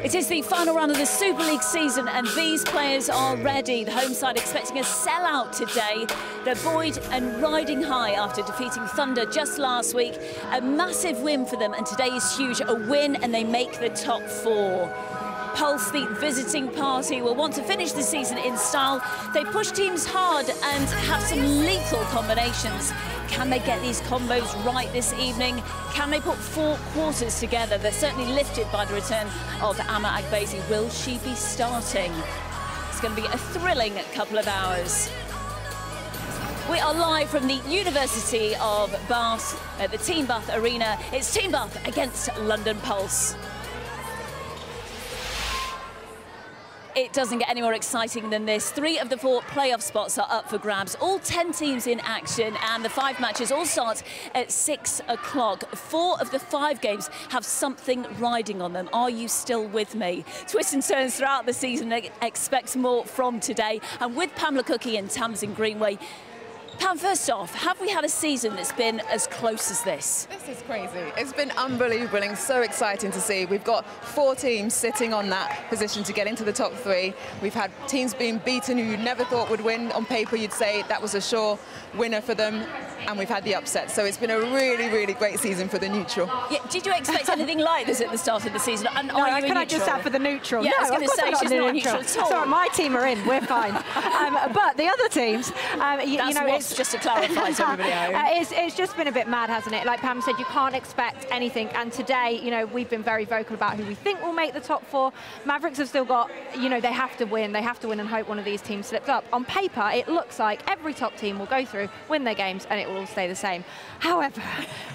It is the final round of the Super League season and these players are ready. The home side expecting a sellout today. They're buoyed and riding high after defeating Thunder just last week. A massive win for them and today is huge. A win and they make the top 4. Pulse, the visiting party, will want to finish the season in style. They push teams hard and have some lethal combinations. Can they get these combos right this evening? Can they put 4 quarters together? They're certainly lifted by the return of Amma Agbezi. Will she be starting? It's going to be a thrilling couple of hours. We are live from the University of Bath at the Team Bath Arena. It's Team Bath against London Pulse. It doesn't get any more exciting than this. 3 of the 4 playoff spots are up for grabs. All 10 teams in action, and the 5 matches all start at 6 o'clock. 4 of the 5 games have something riding on them. Are you still with me? Twists and turns throughout the season. Expect more from today. And with Pamela Cookie and Tamsin Greenway, Pam, first off, have we had a season that's been as close as this? This is crazy. It's been unbelievable and so exciting to see. We've got 4 teams sitting on that position to get into the top 3. We've had teams being beaten who you never thought would win. On paper, you'd say that was a sure winner for them. And we've had the upset. So it's been a really, really great season for the neutral. Yeah, did you expect anything like this at the start of the season? And no, can I just add for the neutral? Yeah, no, I was going to say, she's not neutral at all. Sorry, my team are in, we're fine. But the other teams, you know, it's just to clarify to everybody at home. It's just been a bit mad, hasn't it? Like Pam said, you can't expect anything. And today, you know, we've been very vocal about who we think will make the top 4. Mavericks have still got, you know, they have to win. They have to win and hope one of these teams slips up. On paper, it looks like every top team will go through, win their games, and it will all stay the same. However,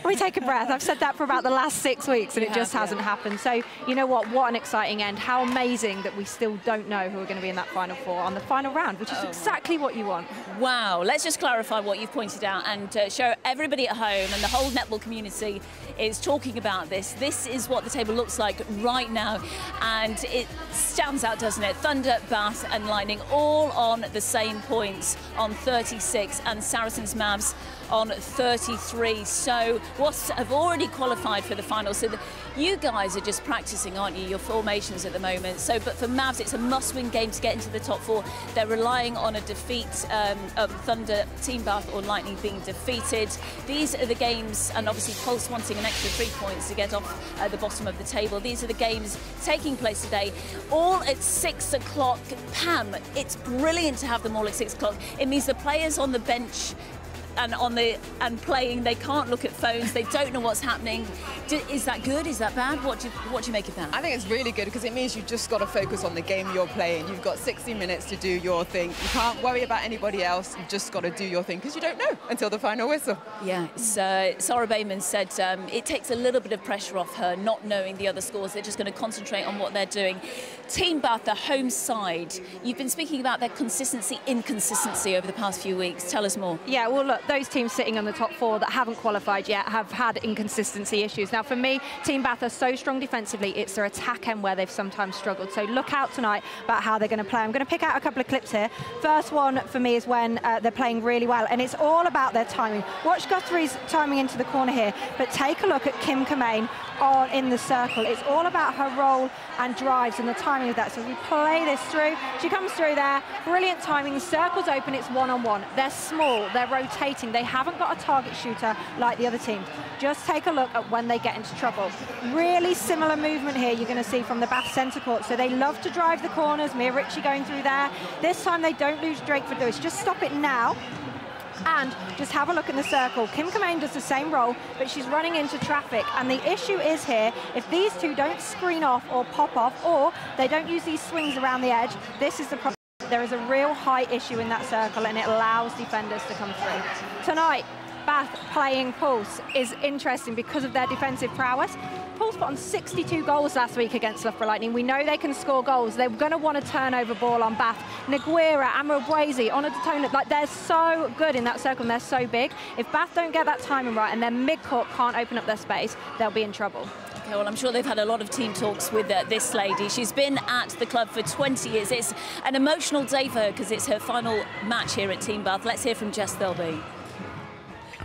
we take a breath. I've said that for about the last 6 weeks, and it just hasn't happened. So, you know what an exciting end. How amazing that we still don't know who are going to be in that final 4 on the final round, which is exactly what you want. Wow. Let's just clarify what you've pointed out and show everybody at home and the whole netball community is talking about this. This is what the table looks like right now, and it stands out, doesn't it? Thunder, Bath and Lightning all on the same points on 36, and Saracens Mavs on 33. So Wasps have already qualified for the final. So you guys are just practicing, aren't you, your formations at the moment. So, but for Mavs, it's a must-win game to get into the top 4. They're relying on a defeat of Thunder, Team Bath or Lightning being defeated. These are the games, and obviously Pulse wanting an extra 3 points to get off the bottom of the table. These are the games taking place today, all at 6 o'clock. Pam, it's brilliant to have them all at 6 o'clock. It means the players on the bench and playing, they can't look at phones, they don't know what's happening. Is that good? Is that bad? What do you make of that? I think it's really good because it means you just got to focus on the game you're playing. You've got 60 minutes to do your thing. You can't worry about anybody else. You've just got to do your thing because you don't know until the final whistle. Yeah, Sarah Bayman said it takes a little bit of pressure off her not knowing the other scores. They're just going to concentrate on what they're doing. Team Bath, the home side, you've been speaking about their inconsistency over the past few weeks. Tell us more. Yeah, well, look, But those teams sitting on the top 4 that haven't qualified yet have had inconsistency issues. Now, for me, Team Bath are so strong defensively, it's their attack end where they've sometimes struggled. So look out tonight about how they're going to play. I'm going to pick out a couple of clips here. First one for me is when they're playing really well, and it's all about their timing. Watch Guthrie's timing into the corner here, but take a look at Kim Kamain in the circle. It's all about her roll and drives and the timing of that. So we play this through. She comes through there. Brilliant timing. The circle's open. It's one-on-one. They're small. They're rotating. They haven't got a target shooter like the other teams. Just take a look at when they get into trouble. Really similar movement here you're going to see from the Bath centre court. So they love to drive the corners. Mia Ritchie going through there. This time they don't lose Drake for Lewis. Just stop it now. And just have a look in the circle. Kim Kamain does the same role, but she's running into traffic. And the issue is here, if these two don't screen off or pop off, or they don't use these swings around the edge, this is the problem. There is a real high issue in that circle, and it allows defenders to come through. Tonight, Bath playing Pulse is interesting because of their defensive prowess. Pulse put on 62 goals last week against Loughborough Lightning. We know they can score goals. They're going to want to turn over ball on Bath. Naguira, Amrobwezi, Onodetona, like they're so good in that circle and they're so big. If Bath don't get that timing right and their mid-court can't open up their space, they'll be in trouble. Okay, well, I'm sure they've had a lot of team talks with this lady. She's been at the club for 20 years. It's an emotional day for her because it's her final match here at Team Bath. Let's hear from Jess Thirlby.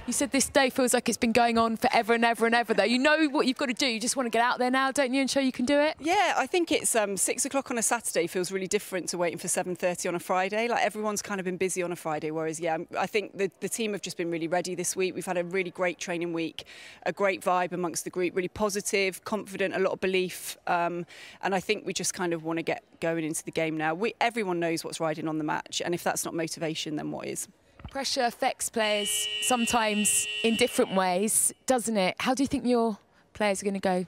You said this day feels like it's been going on forever and ever and ever, though. You know what you've got to do. You just want to get out there now, don't you, and show you can do it? Yeah, I think it's 6 o'clock on a Saturday feels really different to waiting for 7:30 on a Friday. Like, everyone's kind of been busy on a Friday, whereas, yeah, I think the team have just been really ready this week. We've had a really great training week, a great vibe amongst the group, really positive, confident, a lot of belief. And I think we just kind of want to get going into the game now. Everyone knows what's riding on the match, and if that's not motivation, then what is? Pressure affects players sometimes in different ways, doesn't it? How do you think your players are going to go?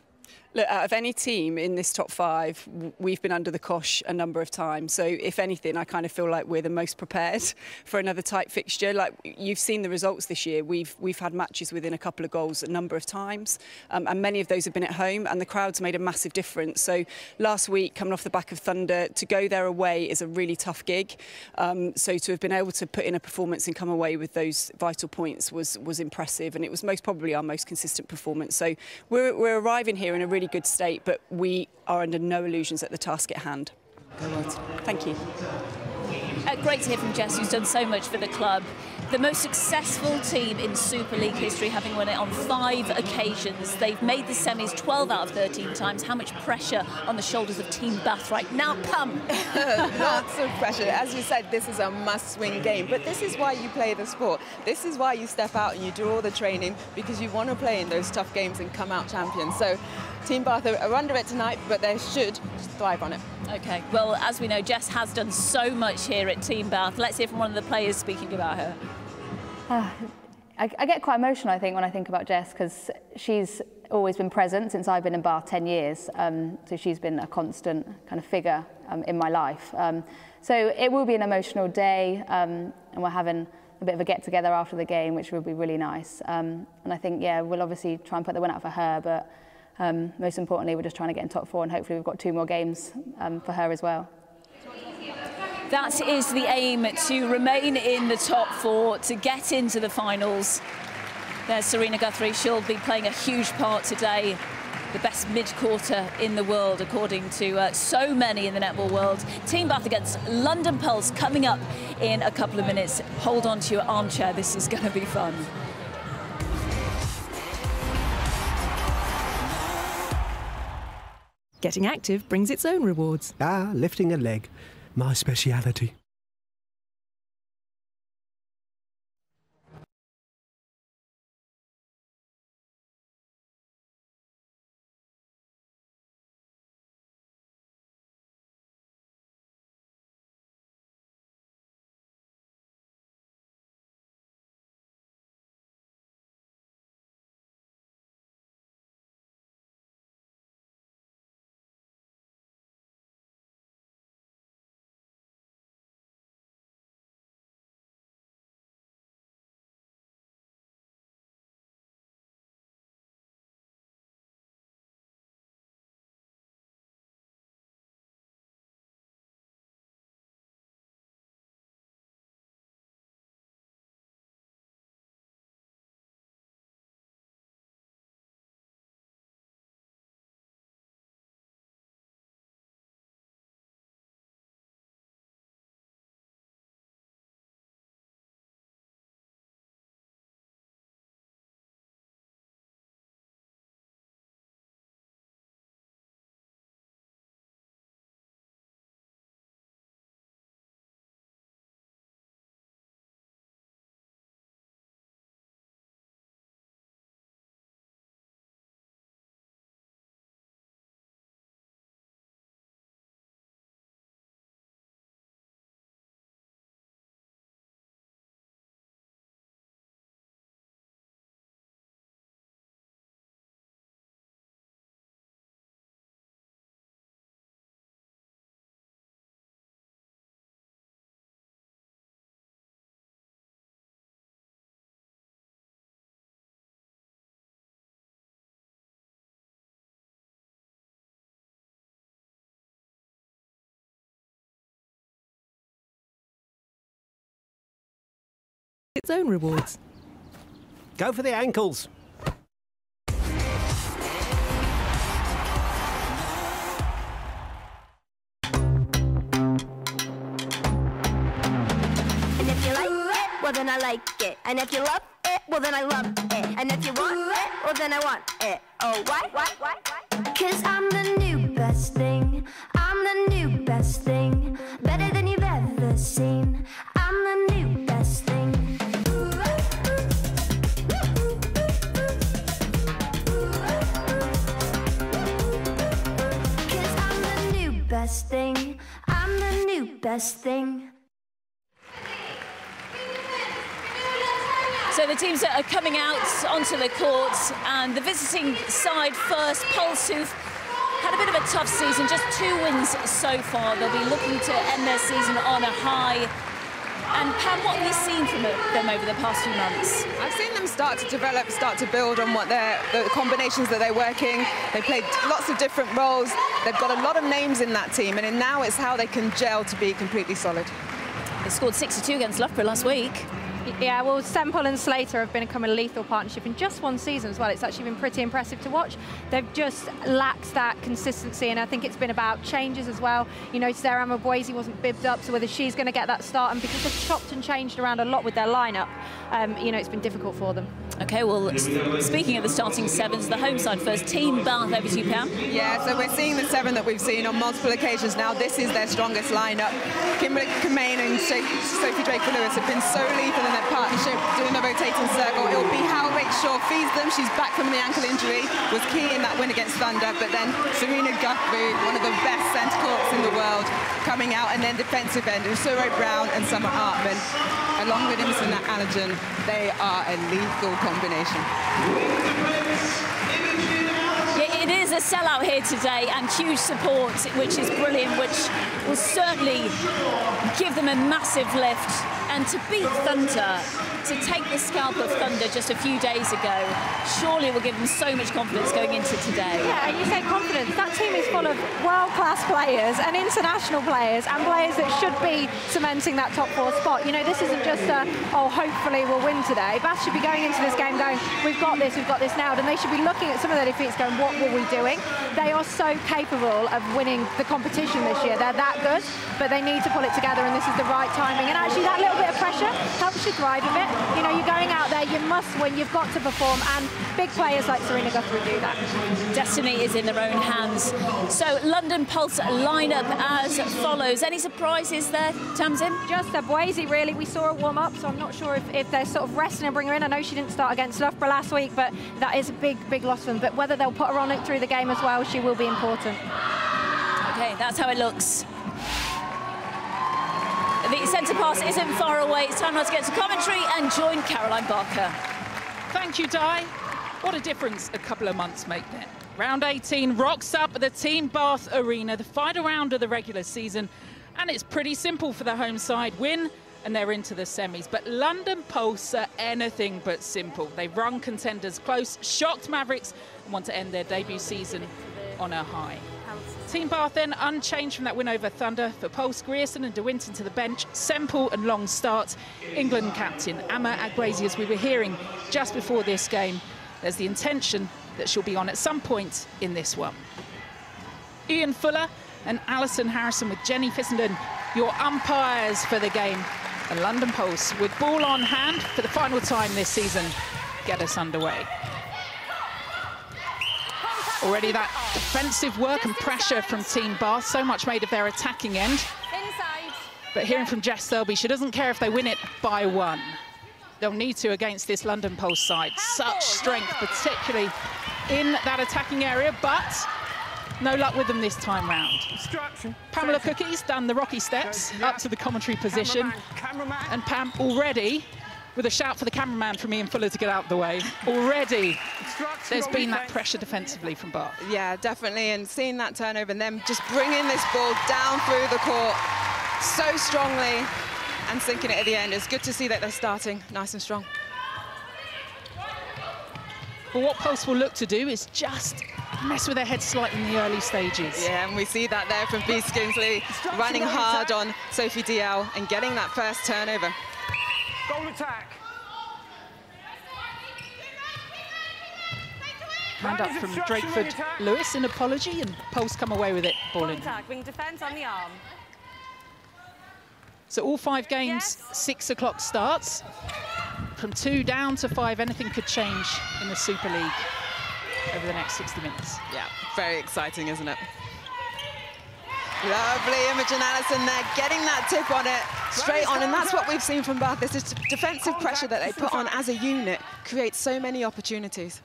Look, out of any team in this top 5, we've been under the cosh a number of times. So, if anything, I kind of feel like we're the most prepared for another tight fixture. Like, you've seen the results this year. We've had matches within a couple of goals a number of times, and many of those have been at home, and the crowd's made a massive difference. So, last week, coming off the back of Thunder, to go there away is a really tough gig. So, to have been able to put in a performance and come away with those vital points was impressive, and it was most probably our most consistent performance. So, we're arriving here in a really good state, but we are under no illusions at the task at hand. Thank you. Great to hear from Jess, who's done so much for the club. The most successful team in Super League history, having won it on 5 occasions. They've made the semis 12 out of 13 times. How much pressure on the shoulders of Team Bath right now? Pam! Lots of pressure. As you said, this is a must-win game, but this is why you play the sport. This is why you step out and you do all the training, because you want to play in those tough games and come out champions. So Team Bath are under it tonight, but they should thrive on it. Okay, well, as we know, Jess has done so much here at Team Bath. Let's hear from one of the players speaking about her. I get quite emotional, I think, when I think about Jess, because she's always been present since I've been in Bath 10 years. So she's been a constant kind of figure in my life. So it will be an emotional day, and we're having a bit of a get-together after the game, which will be really nice. And I think, yeah, we'll obviously try and put the win out for her, but most importantly, we're just trying to get in top 4, and hopefully we've got 2 more games for her as well. That is the aim, to remain in the top 4, to get into the finals. There's Serena Guthrie. She'll be playing a huge part today. The best mid-quarter in the world, according to so many in the netball world. Team Bath against London Pulse coming up in a couple of minutes. Hold on to your armchair. This is going to be fun. Getting active brings its own rewards. Lifting a leg. My speciality. its own rewards. Go for the ankles. And if you like it, well then I like it. And if you love it, well then I love it. And if you want it, well then I want it. Oh, why? 'Cause I'm the new best thing. I'm the new best thing. Better than you've ever seen. I'm the new best thing. 'Cause I'm the new best thing. I'm the new best thing. So the teams that are coming out onto the courts, and the visiting side first, Pulse, who've had a bit of a tough season, just 2 wins so far. They'll be looking to end their season on a high. And Pam, what have you seen from them over the past few months? I've seen them start to develop, start to build on what the combinations that they're working. They played lots of different roles. They've got a lot of names in that team, and now it's how they can gel to be completely solid. They scored 62 against Loughborough last week. Yeah, well, Semple and Slater have become a lethal partnership in just 1 season as well. It's actually been pretty impressive to watch. They've just lacked that consistency, and I think it's been about changes as well. You know, Sarah Amabuezi wasn't bibbed up, so whether she's going to get that start, and because they've chopped and changed around a lot with their lineup, you know, it's been difficult for them. Okay, well, speaking of the starting sevens, the home side first, Team Bath, over to you, Pam. Yeah, so we're seeing the 7 that we've seen on multiple occasions now. This is their strongest lineup. Kimberly Kamain and Sophie Drake Lewis have been so lethal in their partnership, doing the rotating circle. It will be how Rachel Shaw feeds them. She's back from the ankle injury, was key in that win against Thunder, but then Serena Guthrie, one of the best centre courts in the world, coming out, and then defensive end, Usuro Brown and Summer Hartman, along with Imson Allergen. They are a lethal combination. Yeah, it is a sellout here today, and huge support, which is brilliant, which will certainly give them a massive lift. And to beat Thunder, to take the scalp of Thunder just a few days ago, surely will give them so much confidence going into today. Yeah, and you say confidence. That team is full of world-class players and international players and players that should be cementing that top 4 spot. You know, this isn't just a, oh, hopefully we'll win today. Bath should be going into this game going, we've got this nailed, and they should be looking at some of their defeats going, what were we doing? They are so capable of winning the competition this year. They're that good, but they need to pull it together, and this is the right timing. And actually, that little bit of pressure helps you thrive a bit. You know, you're going out there, you must win, you've got to perform, and big players like Serena Guthrie do that. Destiny is in their own hands. So London Pulse lineup as follows. Any surprises there, Tamsin? Just Amabuezi, really. We saw a warm-up, so I'm not sure if they're sort of resting and bring her in. I know she didn't start against Loughborough last week, but that is a big loss for them. But whether they'll put her on it through the game as well, she will be important. Okay, that's how it looks. The centre pass isn't far away. It's time now to get to commentary and join Caroline Barker. Thank you, Di. What a difference a couple of months make then. Round 18 rocks up at the Team Bath Arena, the final round of the regular season, and it's pretty simple for the home side. Win, and they're into the semis. But London Pulse are anything but simple. They've run contenders close, shocked Mavericks, and want to end their debut season on a high. Team Bath then unchanged from that win over Thunder. For Pulse, Grierson and De Winton to the bench, Semple and long start. England captain Amma Agbazi, as we were hearing just before this game, there's the intention that she'll be on at some point in this one. Ian Fuller and Alison Harrison with Jenny Fissenden, your umpires for the game. And London Pulse, with ball on hand for the final time this season, get us underway. Already that defensive work and pressure from Team Bath, so much made of their attacking end. Inside. But hearing from Jess Thirlby, she doesn't care if they win it by 1. They'll need to against this London Pulse side. Such strength, particularly in that attacking area, but no luck with them this time round. Pamela Cookie's done the Rocky steps up to the commentary position. And Pam already, with a shout for the cameraman from Ian Fuller to get out of the way, already there's been that pressure defensively from Bath. Yeah, definitely, and seeing that turnover and them just bringing this ball down through the court so strongly and sinking it at the end. It's good to see that they're starting nice and strong. But what Pulse will look to do is just mess with their heads slightly in the early stages. Yeah, and we see that there from Bea Skimsley, running hard on Sophie Dial and getting that first turnover. Goal attack. Hand up from Drakeford Lewis, an apology, and Pulse come away with it, ball in. Contact, wing defence on the arm. So all 5 games, 6 o'clock starts. From 2 down to 5, anything could change in the Super League over the next 60 minutes. Yeah, very exciting, isn't it? Lovely Imogen Allison there, getting that tip on it, straight on, and that's what we've seen from Bath. This is defensive pressure that they put on as a unit, creates so many opportunities.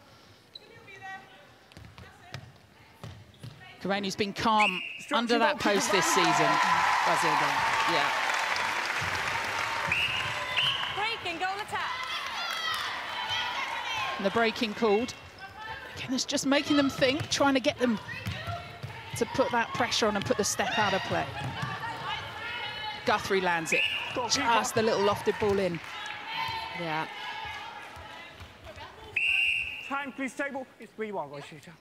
Karenu's been calm under that post this season. Brazil again. Yeah. Breaking, goal attack. And the breaking called. Again, it's just making them think, trying to get them to put that pressure on and put the step out of play. Guthrie lands it. Just the little lofted ball in. Yeah. Time, please, table. It's 3-1, go shooter.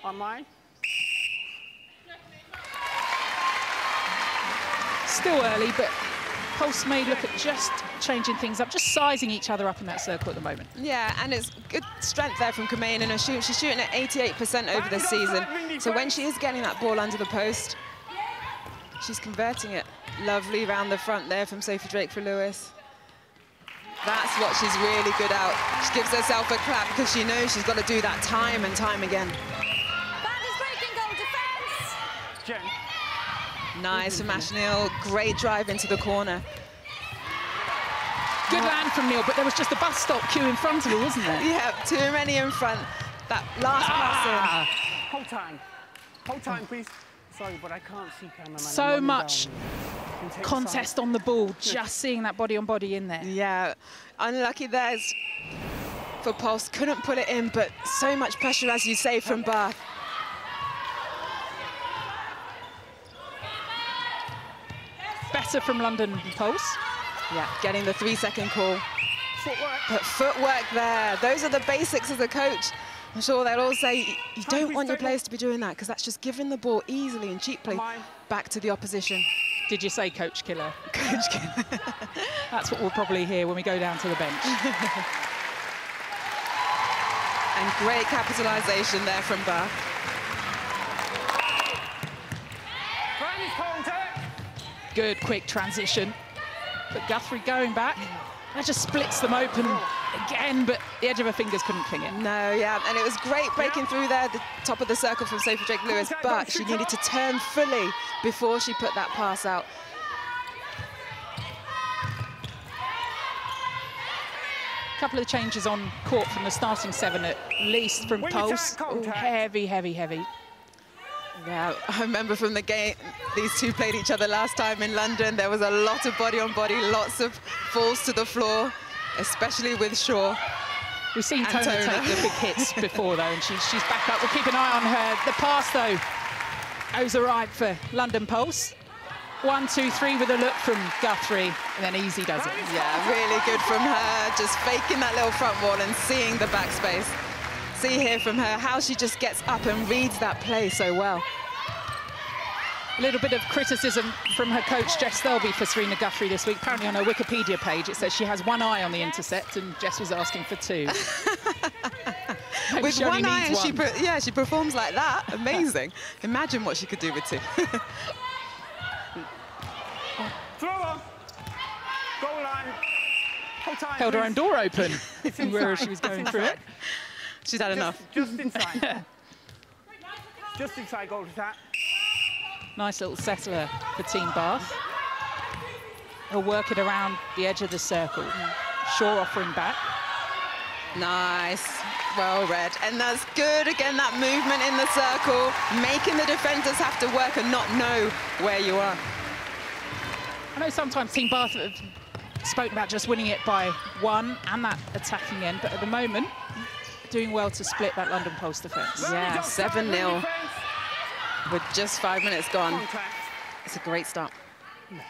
On mine. Still early, but Pulse may look at just changing things up, just sizing each other up in that circle at the moment. Yeah, and it's good strength there from Kamain in her shoot. She's shooting at 88% over the season. So when she is getting that ball under the post, she's converting it. Lovely round the front there from Sophie Drake for Lewis. That's what she's really good at. She gives herself a clap because she knows she's got to do that time and time again. Jen. Nice from Ash Neal. Great drive into the corner. Good land from Neal, but there was just a bus stop queue in front of her, wasn't there? Yeah, too many in front. That last pass Hold time. Hold time, please. Sorry, but I can't see cameraman. So much contest on the ball, just seeing that body-on-body in there. Yeah, unlucky there for Pulse. Couldn't put it in, but so much pressure, as you say, from Bath. Better from London Pulse. Yeah, getting the 3-second call. Footwork. But footwork there. Those are the basics as a coach. I'm sure they'll all say you don't want your players to be doing that because that's just giving the ball easily and cheaply back to the opposition. Did you say coach killer? Coach killer. That's what we'll probably hear when we go down to the bench. And great capitalisation there from Bath. Good, quick transition. But Guthrie going back, that just splits them open again, but the edge of her fingers couldn't cling it. No, yeah, and it was great breaking through there, the top of the circle from Sophie Drake Lewis, but she needed to turn fully before she put that pass out. A couple of changes on court from the starting 7 at least from Pulse. Ooh, heavy, heavy, heavy. Yeah, I remember from the game, these two played each other last time in London. There was a lot of body-on-body, lots of falls to the floor, especially with Shaw. We've seen Tona take the big hits before, though, and she's back up. We'll keep an eye on her. The pass, though, goes all right for London Pulse. 1, 2, 3 with a look from Guthrie, and then Easy does it. Yeah, really good from her, just faking that little front wall and seeing the backspace. See here from her how she just gets up and reads that play so well. A little bit of criticism from her coach, Jess Thirlby, for Serena Guthrie this week. Apparently on her Wikipedia page, it says she has 1 eye on the intercept, and Jess was asking for 2. With 1 eye, and she performs like that. Amazing. Imagine what she could do with 2. Throw on. Goal line. Hold time, held her own door open where she was going through it. She's had enough. Just inside. Just inside goal attack. Nice little settler for Team Bath. He'll work it around the edge of the circle. Shaw offering back. Nice. Well read. And that's good. Again, that movement in the circle, making the defenders have to work and not know where you are. I know sometimes Team Bath have spoken about just winning it by 1 and that attacking end, but at the moment, doing well to split that London Pulse defence. Yeah, 7-0 with just 5 minutes gone. It's a great start. You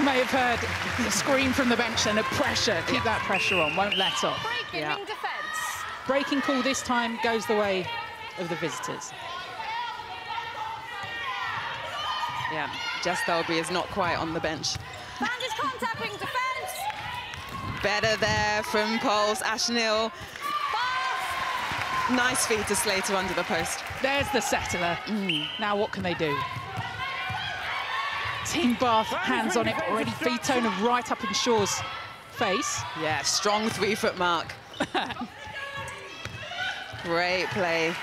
may have heard a scream from the bench and a pressure. Keep that pressure on, won't let off. Breaking wing defence. Breaking call this time goes the way of the visitors. Yeah, Jess Thirlby is not quite on the bench. Banders contact wing defence. Better there from Pulse. Ashnil. Nice feed to Slater under the post. There's the settler. Now what can they do? Team Bath, hands on it, already feed Toner right up in Shaw's face. Yeah, strong 3-foot mark. Great play.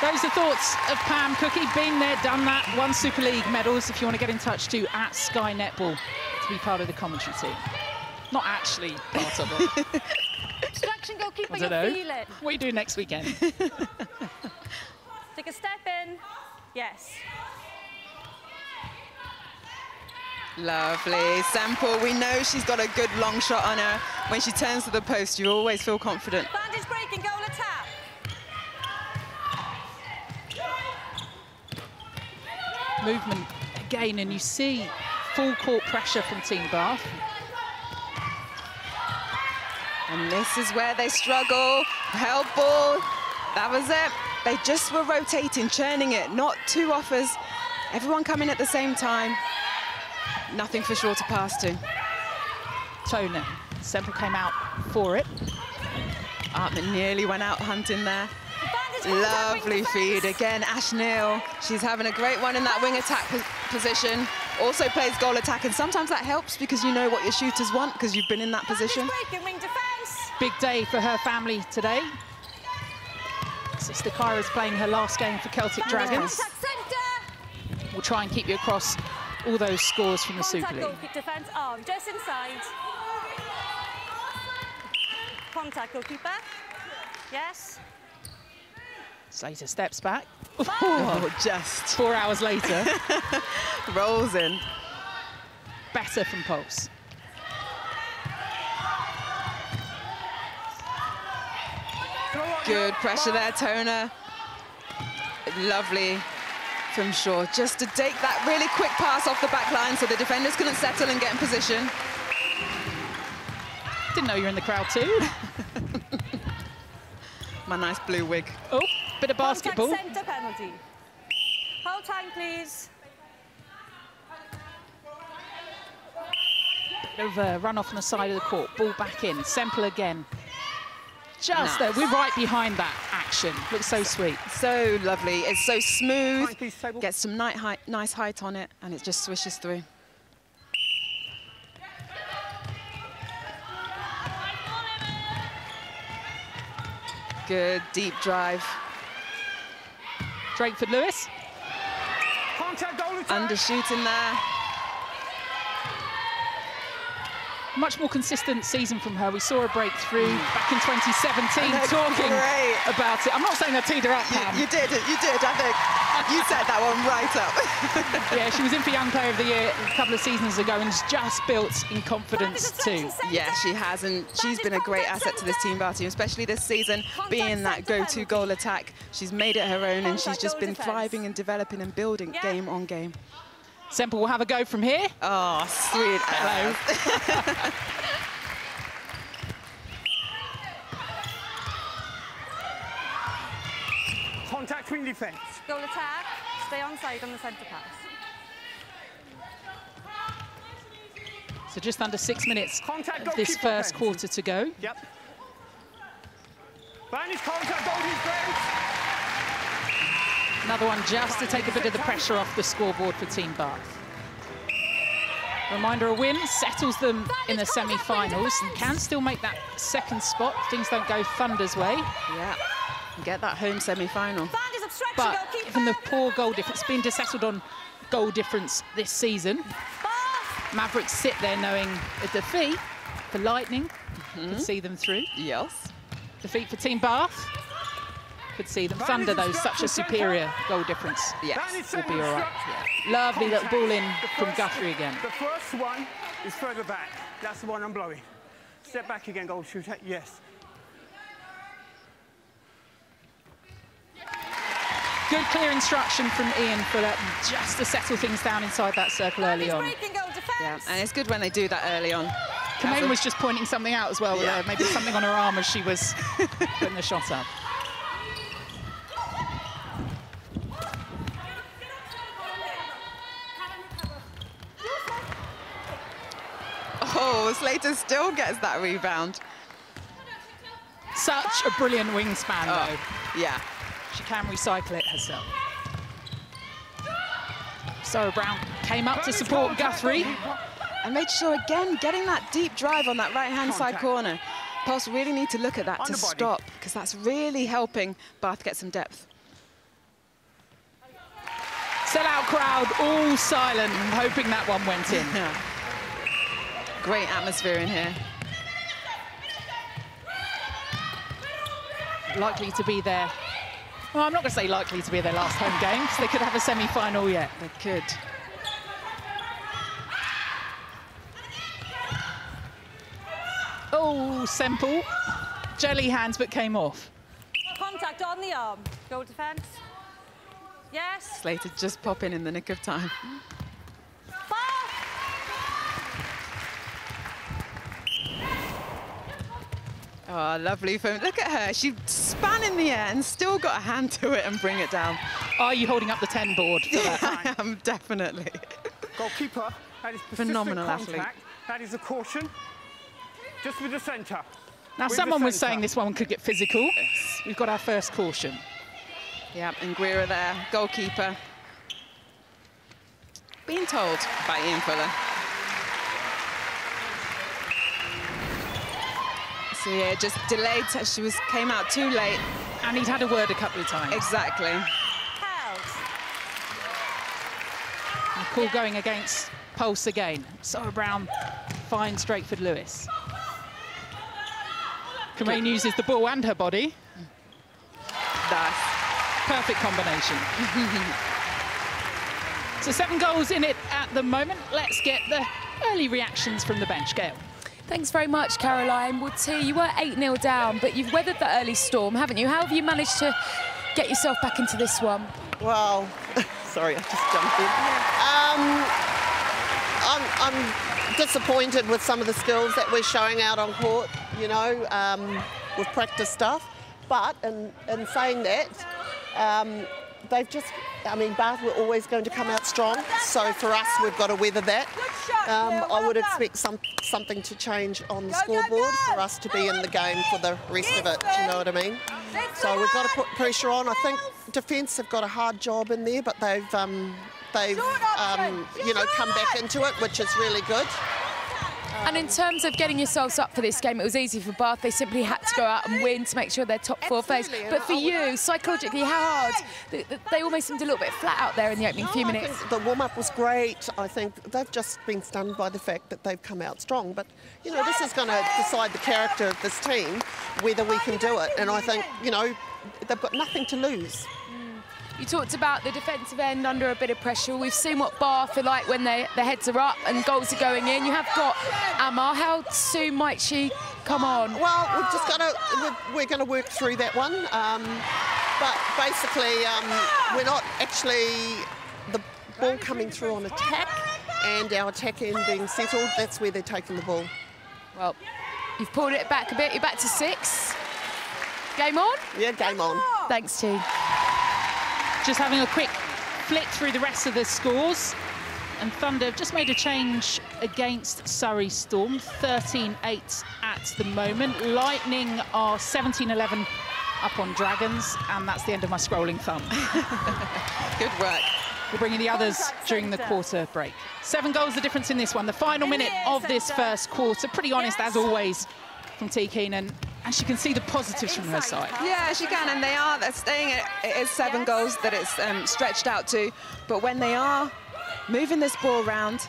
Those are thoughts of Pam Cookie. Been there, done that. Won Super League medals. If you want to get in touch too, at Sky Netball to be part of the commentary team. Not actually part of it. Distraction goalkeeper, I you don't know. feel it. What are you doing next weekend? Take a step in. Yes. Lovely. Sample, we know she's got a good long shot on her. When she turns to the post, you always feel confident. Bandage break and goal attack. Movement again, and you see full court pressure from Team Bath. And this is where they struggle. Help ball. That was it. They just were rotating, churning it. Not two offers. Everyone coming at the same time. Nothing for Shaw to pass to. Toner. Semple came out for it. Artman nearly went out hunting there. Lovely feed. Again, Ashnil. She's having a great one in that wing attack position. Also plays goal attack, and sometimes that helps because you know what your shooters want because you've been in that position. Big day for her family today. Sister Kyra's playing her last game for Celtic Dragons. We'll try and keep you across all those scores from the Super League. Goalkeeper defence arm, just inside. Contact goalkeeper. Yes. Slater steps back. Oh, just 4 hours later. Rolls in. Better from Pulse. Good pressure there, Toner. Lovely from Shaw. Just to take that really quick pass off the back line so the defenders couldn't settle and get in position. Didn't know you were in the crowd too. My nice blue wig. Oh, bit of basketball. Contact centre penalty. Hold time, please. Bit of a run off on the side of the court. Ball back in. Semple again. Just Nice. there. We're right behind that action. Looks so sweet. So lovely. It's so smooth. Gets some nice height on it, and it just swishes through. Good deep drive. Drakeford-Lewis. Undershooting there. Much more consistent season from her. We saw her break through back in 2017, talking about it. I'm not saying I teed her up, Pam. You did, I think. You set that one right up. Yeah, she was in for Young Player of the Year a couple of seasons ago and has just built in confidence too. Yeah, she has, and she's been a great asset to this team, Bath team, especially this season, being that go-to goal attack. She's made it her own, and she's just been thriving and developing and building game on game. Semple will have a go from here. Oh, sweet. Hello. Contact wing defence. Goal attack. Stay onside on the centre pass. So just under 6 minutes Contact of this first quarter to go. Yep. Bandage contact goal defence. Another one just to take a bit of the pressure off the scoreboard for Team Bath. Reminder, a win settles them in the semi-finals and can still make that second spot. Things don't go Thunder's way. Yeah, get that home semi-final. But given the poor goal difference, been settled on goal difference this season, Mavericks sit there knowing a defeat for Lightning could see them through. Yes. Defeat for Team Bath could see them. Thunder, though, such a superior goal difference. Yes. Will be all right. Yeah. Lovely little ball in from Guthrie again. The first one is further back. That's the one I'm blowing. Step back again, goal shooter. Yes. Good clear instruction from Ian Fuller just to settle things down inside that circle early on. Yeah, and it's good when they do that early on. Kamen was just pointing something out as well, with maybe something on her arm as she was putting the shot up. Slater still gets that rebound. Such a brilliant wingspan, though. Yeah. She can recycle it herself. Sarah Brown came up to support Guthrie. And made sure, again, getting that deep drive on that right-hand side corner. Pulse really need to look at that to stop, because that's really helping Bath get some depth. Sell-out crowd, all silent, hoping that one went in. Great atmosphere in here. Likely to be there. Well, I'm not going to say likely to be their last home game, because they could have a semi-final yet. They could. Oh, Semple. Jelly hands, but came off. Contact on the arm. Goal defence. Yes. Slater just popping in the nick of time. Oh, lovely phone. Look at her. She span in the air and still got a hand to it and bring it down. Are you holding up the 10 board for that? I am, definitely. Goalkeeper, that is phenomenal contact. athlete. That is a caution. Just with the centre. Now, someone was saying this one could get physical. Yes. We've got our first caution. Yeah, and Guira there, goalkeeper. Being told by Ian Fuller. So yeah, just delayed. She came out too late. And he'd had a word a couple of times. Exactly. The call going against Pulse again. Sarah Brown finds Drakeford Lewis. Kamain uses the ball and her body. Nice. Perfect combination. So 7 goals in it at the moment. Let's get the early reactions from the bench. Gail. Thanks very much, Caroline. Well, T, you were 8-0 down, but you've weathered the early storm, haven't you? How have you managed to get yourself back into this one? Well, sorry, I just jumped in. I'm disappointed with some of the skills that we're showing out on court, you know, with practice stuff. But in saying that, they've just, I mean, Bath were always going to come out strong. So for us, we've got to weather that. I would expect something to change on the scoreboard for us to be in the game for the rest of it, do you know what I mean? So we've got to put pressure on. I think defence have got a hard job in there, but they've you know, come back into it, which is really good. And in terms of getting yourselves up for this game, it was easy for Bath. They simply had to go out and win to make sure they're top 4 face. But for you, psychologically, how hard? They almost seemed a little bit flat out there in the opening few minutes. I think the warm-up was great. I think they've just been stunned by the fact that they've come out strong. But, you know, this is going to decide the character of this team, whether we can do it. And I think, you know, they've got nothing to lose. You talked about the defensive end under a bit of pressure. We've seen what Bath are like when their heads are up and goals are going in. You have got Amar. How soon might she come on? Well, we've just got to, we're going to work through that one. But basically, we're not actually, the ball coming through on attack and our attack end being settled, that's where they're taking the ball. Well, you've pulled it back a bit. You're back to 6. Game on? Yeah, game on. Thanks, T. Just having a quick flick through the rest of the scores. And Thunder have just made a change against Surrey Storm, 13-8 at the moment. Lightning are 17-11 up on Dragons, and that's the end of my scrolling thumb. Good work. We're bringing the others during the quarter break. 7 goals the difference in this one. The final minute of this first quarter. Pretty honest, as always, from T. Keenan. And she can see the positives from her side. Yeah, she can, and they're staying at, it is 7 goals that it's stretched out to. But when they are moving this ball around,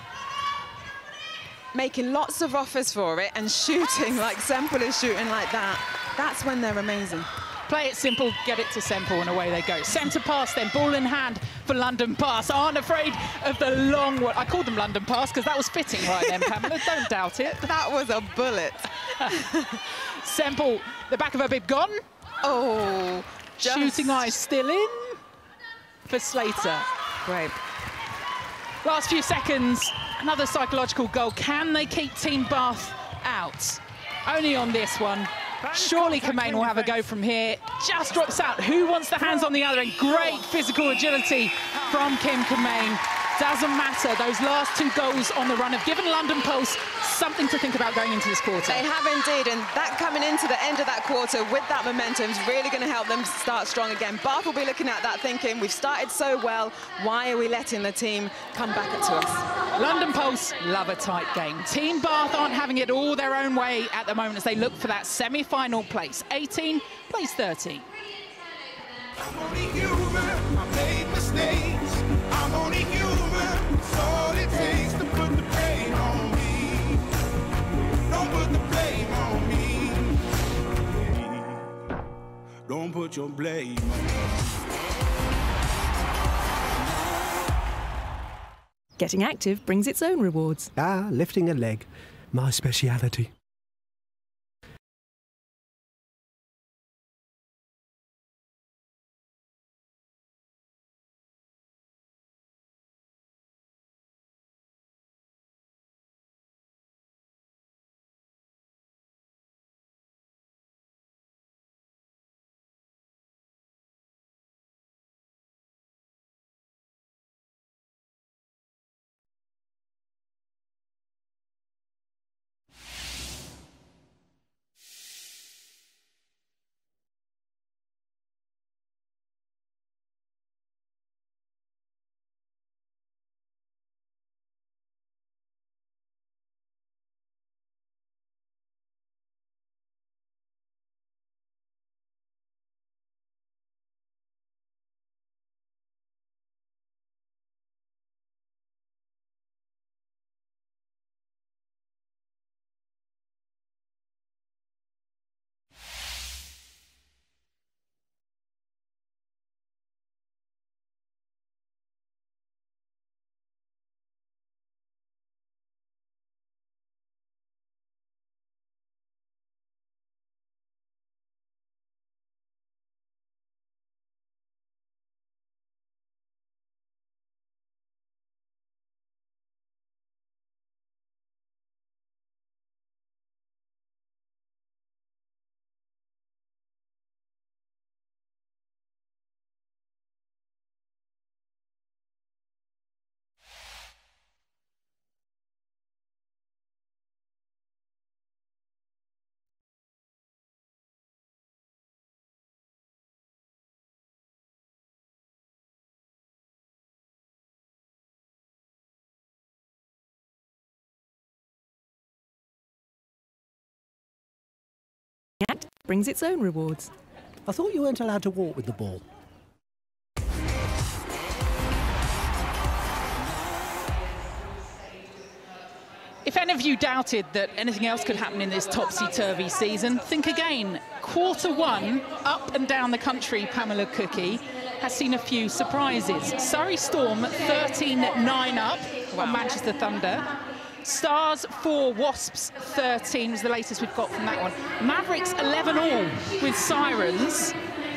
making lots of offers for it and shooting like Semple is shooting like that, that's when they're amazing. Play it simple, get it to Semple, and away they go. Centre pass then, ball in hand for London Pass. Aren't afraid of the long one. I called them London Pass because that was fitting right then, Pamela. Don't doubt it. That was a bullet. Semple, the back of her bib gone. Oh, shooting eyes still in for Slater. Great. Last few seconds, another psychological goal. Can they keep Team Bath out? Only on this one. Surely Kamain will have a go from here. Just drops out. Who wants the hands on the other end? Great physical agility from Kim Kamain doesn't matter. Those last 2 goals on the run have given London Pulse something to think about going into this quarter. They have indeed, and that coming into the end of that quarter with that momentum is really going to help them start strong again. Bath will be looking at that thinking, we've started so well, why are we letting the team come back to us? London Pulse love a tight game. Team Bath aren't having it all their own way at the moment as they look for that semi-final place. 18 plays 13. I'm only human, I made mistakes. I'm only human, it's all it takes to put the blame on me. Don't put the blame on me. Don't put your blame on me. Getting active brings its own rewards. Ah, lifting a leg. My speciality. Act brings its own rewards. I thought you weren't allowed to walk with the ball. If any of you doubted that anything else could happen in this topsy-turvy season, think again. Quarter 1, up and down the country, Pamela Cookie has seen a few surprises. Surrey Storm 13-9 up on Manchester Thunder. Stars 4, Wasps 13 was the latest we've got from that one. Mavericks 11-all with Sirens.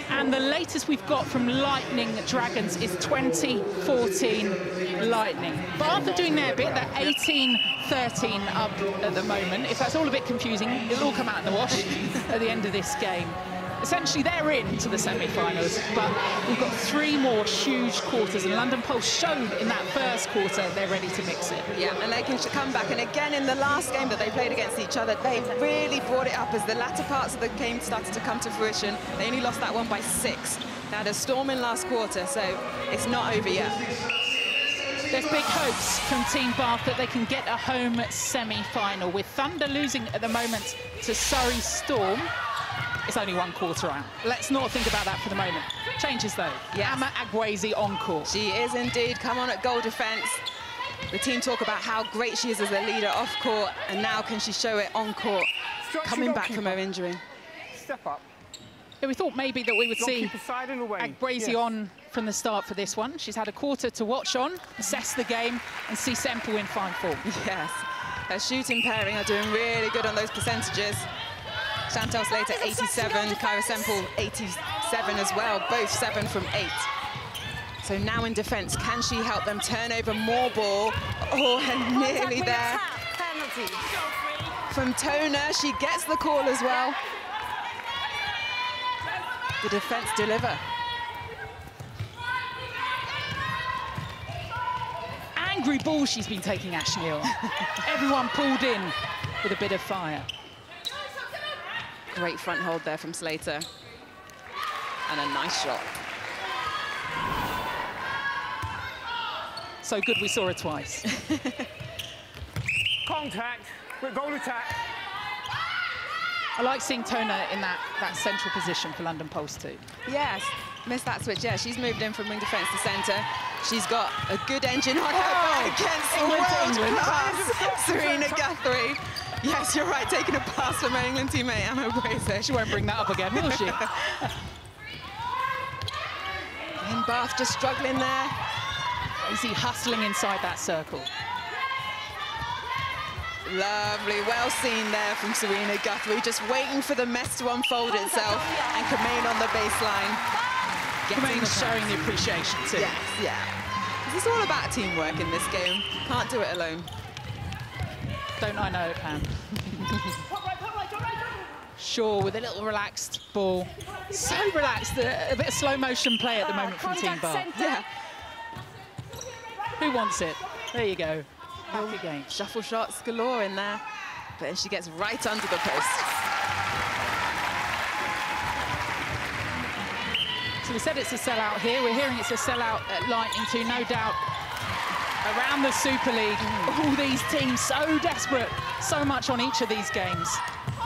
And the latest we've got from Lightning Dragons is 20-14 Lightning. Bath are doing their bit. They're 18-13 up at the moment. If that's all a bit confusing, it'll all come out in the wash at the end of this game. Essentially, they're into the semi-finals, but we've got 3 more huge quarters, and London Pulse showed in that first quarter they're ready to mix it. Yeah, and they can come back. And again, in the last game that they played against each other, they really brought it up as the latter parts of the game started to come to fruition. They only lost that one by 6. Now, they're storming last quarter, so it's not over yet. There's big hopes from Team Bath that they can get a home semi-final. With Thunder losing at the moment to Surrey Storm, it's only 1 quarter out. Let's not think about that for the moment. Changes, though. Yes. Amma Agwezi on court. She is indeed. Come on at goal defence. The team talk about how great she is as a leader off court, and now can she show it on court, coming back from her injury. Step up. Yeah, we thought maybe that we would see Agwezi on from the start for this one. She's had a quarter to watch on, assess the game, and see Semple in fine form. Yes. Her shooting pairing are doing really good on those percentages. Chantal Slater, 87, Kyra Semple, 87 as well, both 7 from 8. So now in defence, can she help them turn over more ball? Oh, and nearly there. From Toner, she gets the call as well. The defence deliver. angry ball she's been taking, Ash Neal. Everyone pulled in with a bit of fire. Great front hold there from Slater. And a nice shot. So good we saw her twice. Contact, with goal attack. I like seeing Tona in that central position for London Pulse too. Yes, missed that switch. Yeah, she's moved in from wing defence to centre. She's got a good engine on her back against world-class Serena Guthrie. Yes, you're right, taking a pass from her England teammate Anna Brace. She won't bring that up again, will she? And Bath just struggling there. Is he hustling inside that circle? Lovely, well seen there from Serena Guthrie, just waiting for the mess to unfold itself, and Kamain on the baseline. Kamain showing the appreciation too. Yes, yeah. It's all about teamwork in this game. Can't do it alone. Don't I know it, Pam? Shaw with a little relaxed ball. So relaxed, a bit of slow motion play at the moment from Team Bath. Yeah. Who wants it? There you go. Back again. Shuffle shots galore in there, but then she gets right under the post. So we said it's a sellout here. We're hearing it's a sellout at Lightning too, no doubt. Around the Super League, all these teams so desperate, so much on each of these games.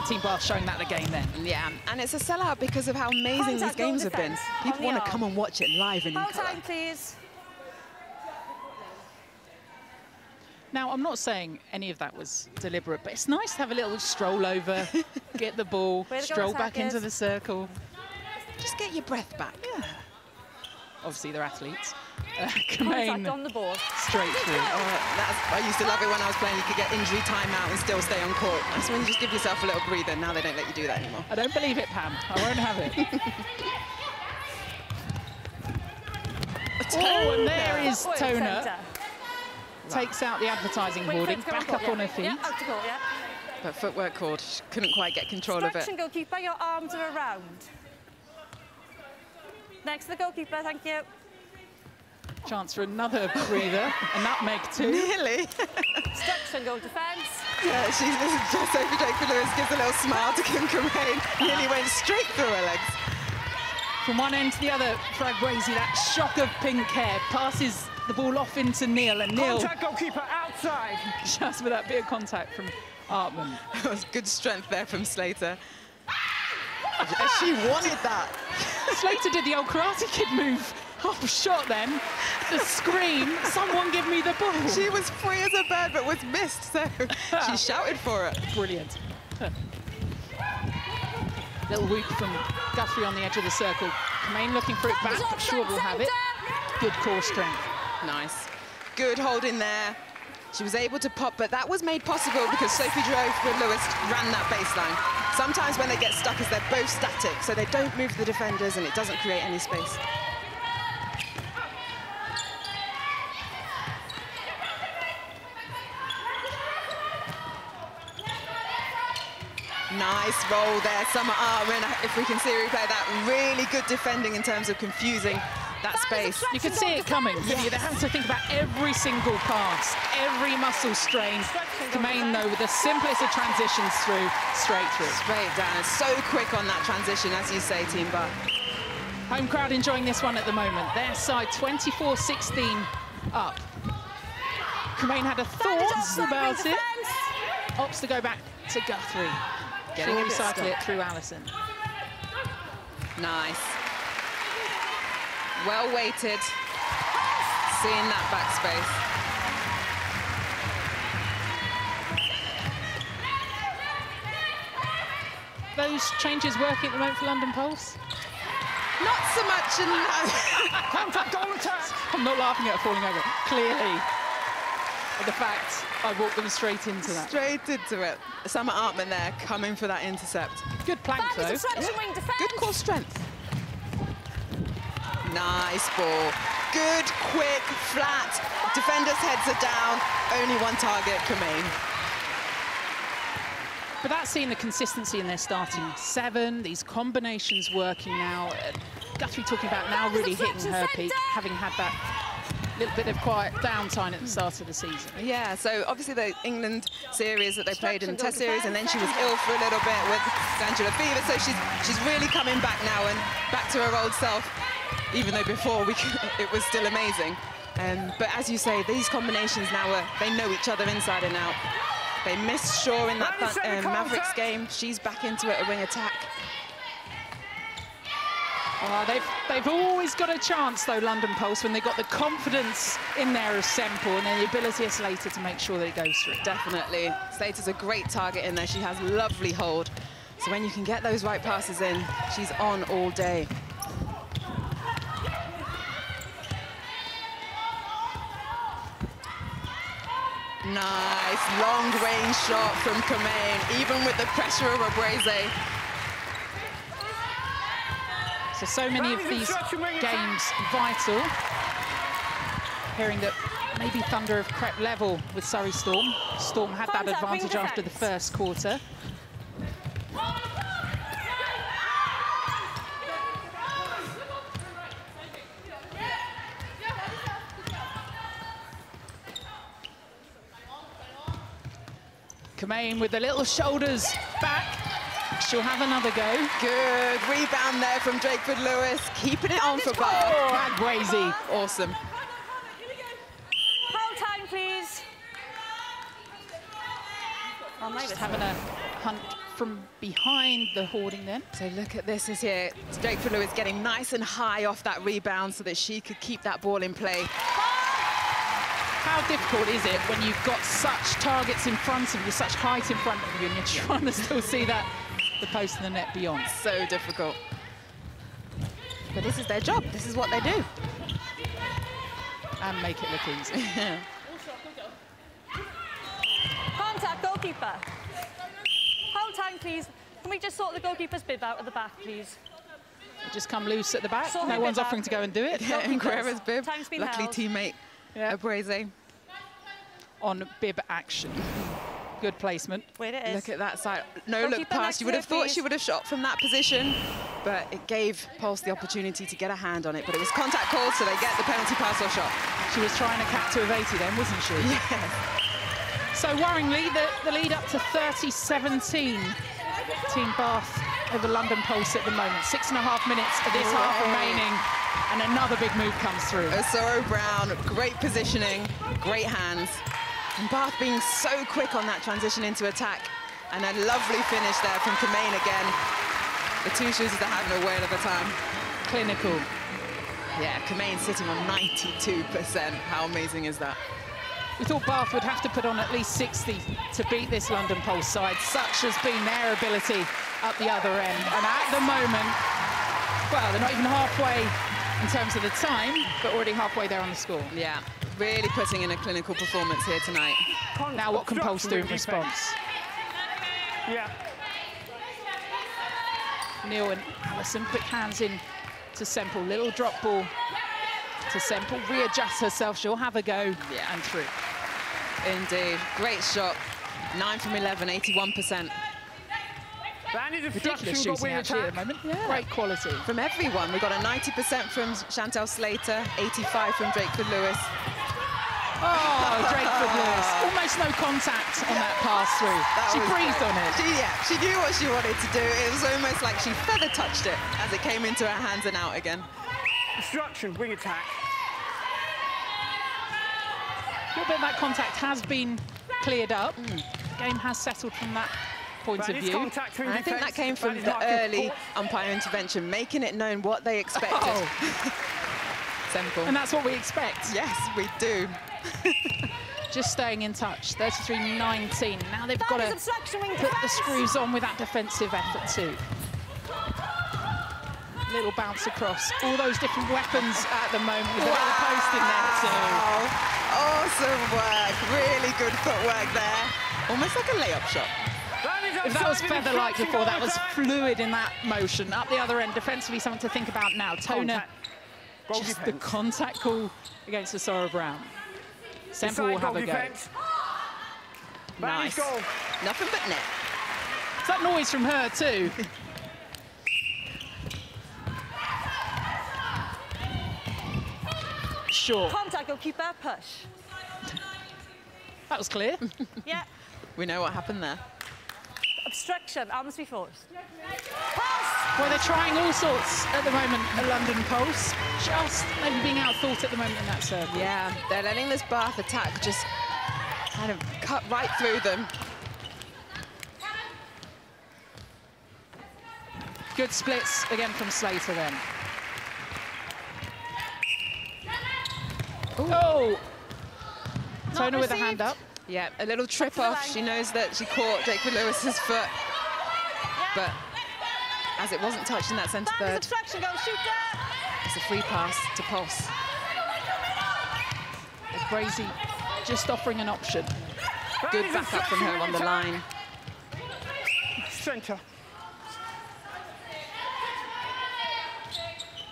Team Bath showing that again then. Yeah, and it's a sellout because of how amazing these games have been. People want to come and watch it live and in colour. Time, please. Now, I'm not saying any of that was deliberate, but it's nice to have a little stroll over, get the ball, stroll back into the circle. Just get your breath back. Yeah. Obviously, they're athletes. Kamain on the board. Straight through. I used to love it when I was playing. You could get injury timeout and still stay on court. That's when you just give yourself a little breather. Now they don't let you do that anymore. I don't believe it, Pam. I won't have it. Oh, and there is Tona. Takes out the advertising hoarding, back up on her feet. Yeah, out to goal, yeah. But footwork called. She couldn't quite get control of it. Goalkeeper, your arms are around. Next to the goalkeeper, thank you. Chance for another breather, a nutmeg too. Nearly. Struction goal defence. Yeah, she's Sophie Drake Lewis gives a little smile to Kim Kamain. Nearly went straight through her legs. From one end to the other, Fragwazi, that shock of pink hair, passes the ball off into Neil, and Neil... Contact goalkeeper outside. Just with that bit of contact from Artman. That was good strength there from Slater. She wanted that. Slater did the old Karate Kid move. Oh, shot then. The scream, someone give me the ball. She was free as a bird, but was missed, so she shouted for it. Brilliant. Little whoop from Guthrie on the edge of the circle. Kamain looking for it back, but Shaw will have it. Good core strength. Nice. Good hold in there. She was able to pop, but that was made possible because Sophie Drake Lewis ran that baseline. Sometimes when they get stuck is they're both static, so they don't move the defenders and it doesn't create any space. Nice roll there, Summer Artman. If we can see her replay that, really good defending in terms of confusing that space. You could see it coming. Yes. They're having to think about every single pass, every muscle strain. Kamain, though, with the simplest of transitions straight through. Straight down. So quick on that transition, as you say, Team Bath. Home crowd enjoying this one at the moment. Their side 24-16 up. Kamain had a thought about it. Opts to go back to Guthrie. Getting him recycle it through Allison. Nice. Well weighted. Seeing that backspace. Those changes working at the moment for London Pulse? Not so much. Contact, goal attack. I'm not laughing at her falling over. Clearly, the fact I walked them straight into that. Straight into it. Summer Artman there coming for that intercept. Good plank though. Yeah. Good core strength. Nice ball. Good, quick, flat. Defenders' heads are down. Only one target, Kamain. But that's seeing the consistency in their starting seven, these combinations working now. Guthrie talking about now really hitting her peak, having had that little bit of quiet downtime at the start of the season. Yeah, so obviously the England series that they played in the Test series, and then she was ill for a little bit with glandular fever, so she's really coming back now and back to her old self, even though before it was still amazing. But as you say, these combinations now, they know each other inside and out. They missed Shaw in that Mavericks game. She's back into it, a wing attack. Oh, they've always got a chance, though, London Pulse, when they've got the confidence in there of Semple and then the ability of Slater to make sure that it goes through. Definitely. Slater's a great target in there. She has lovely hold. So when you can get those right passes in, she's on all day. Nice, long-range shot from Kamain, even with the pressure of Abreze. So many of these games vital. Hearing that maybe Thunder have crept level with Surrey Storm. Storm had that advantage after the first quarter. Kamain with the little shoulders back. She'll have another go. Good rebound there from Drakeford-Lewis, keeping it on for Bath. Oh, Aguazi. Awesome. Hold time, please. Oh, Just having a hunt from behind the hoarding then. So look at this is here. Drakeford-Lewis getting nice and high off that rebound so that she could keep that ball in play. How difficult is it when you've got such targets in front of you, such height in front of you, and you're trying to still see that, the post and the net beyond? So difficult. But this is their job. This is what they do. And make it look easy. Contact, goalkeeper. Hold time, please. Can we just sort the goalkeeper's bib out at the back, please? Just come loose at the back. Sort no one's offering to go and do it. Yeah, and Guerrera's bib. Time's been Luckily, held. teammate Abreze. On bib action. Good placement. Wait, it is. Look at that side. No look Goalkeeper pass. next You to would her, have thought please. she would have shot from that position, but it gave Pulse the opportunity to get a hand on it. But it was contact called, so they get the penalty pass or shot. She was trying to cap to of 80 then, wasn't she? Yeah. So worryingly, the lead up to 30-17. Team Bath over London Pulse at the moment. 6.5 minutes of this half remaining, and another big move comes through. Osoro Brown, great positioning, great hands. And Bath being so quick on that transition into attack. And a lovely finish there from Kamain again. The two shooters are having a whale of a time. Clinical. Yeah, Kamain sitting on 92%. How amazing is that? We thought Bath would have to put on at least 60 to beat this London Pulse side. Such has been their ability at the other end. And at the moment, well, they're not even halfway in terms of the time, but already halfway there on the score. Yeah, really putting in a clinical performance here tonight. Now what can Pulse do in response? Yeah. Neil and Allison, quick hands in to Semple. Little drop ball to Semple. Readjusts herself. She'll have a go and through. Indeed. Great shot. 9 from 11, 81%. Ridiculous shooting actually at the moment. Yeah. Great quality. From everyone. We've got a 90% from Chantal Slater, 85 from Drakeford-Lewis. Oh, Drakeford-Lewis. Almost no contact on that pass through. She breathed on it. She knew what she wanted to do. It was almost like she feather touched it as it came into her hands and out again. Destruction, wing attack. A little bit of that contact has been cleared up. The game has settled from that point of view. And I think that came from the early umpire intervention, making it known what they expected. Oh. Simple. And that's what we expect. Yes, we do. Just staying in touch, 33-19. Now they've got to put the screws on with that defensive effort too. Little bounce across. All those different weapons at the moment with a little post in there too. Awesome work. Really good footwork there. Almost like a layup shot. If that was feather-like before, that was fluid in that motion. Up the other end, defensively, something to think about now. Toner, just the contact call against Osoro Brown. Semple will have a go. Nice. Nothing but net. Is that noise from her too? sure. Contact, goalkeeper, push. That was clear. Yeah. We know what happened there. Obstruction, arms be forced. Well, they're trying all sorts at the moment at London Pulse. Just maybe being outthought at the moment in that circle. Yeah, they're letting this Bath attack just kind of cut right through them. Good splits again from Slater then. Ooh. Oh! Tona with a hand up. Yeah, a little trip off. She knows that she caught Drakeford Lewis's foot. But as it wasn't touched in that centre third, Obstruction, go shooter. it's a free pass to Pulse. Crazy, just offering an option. Good backup from her on the line. Centre.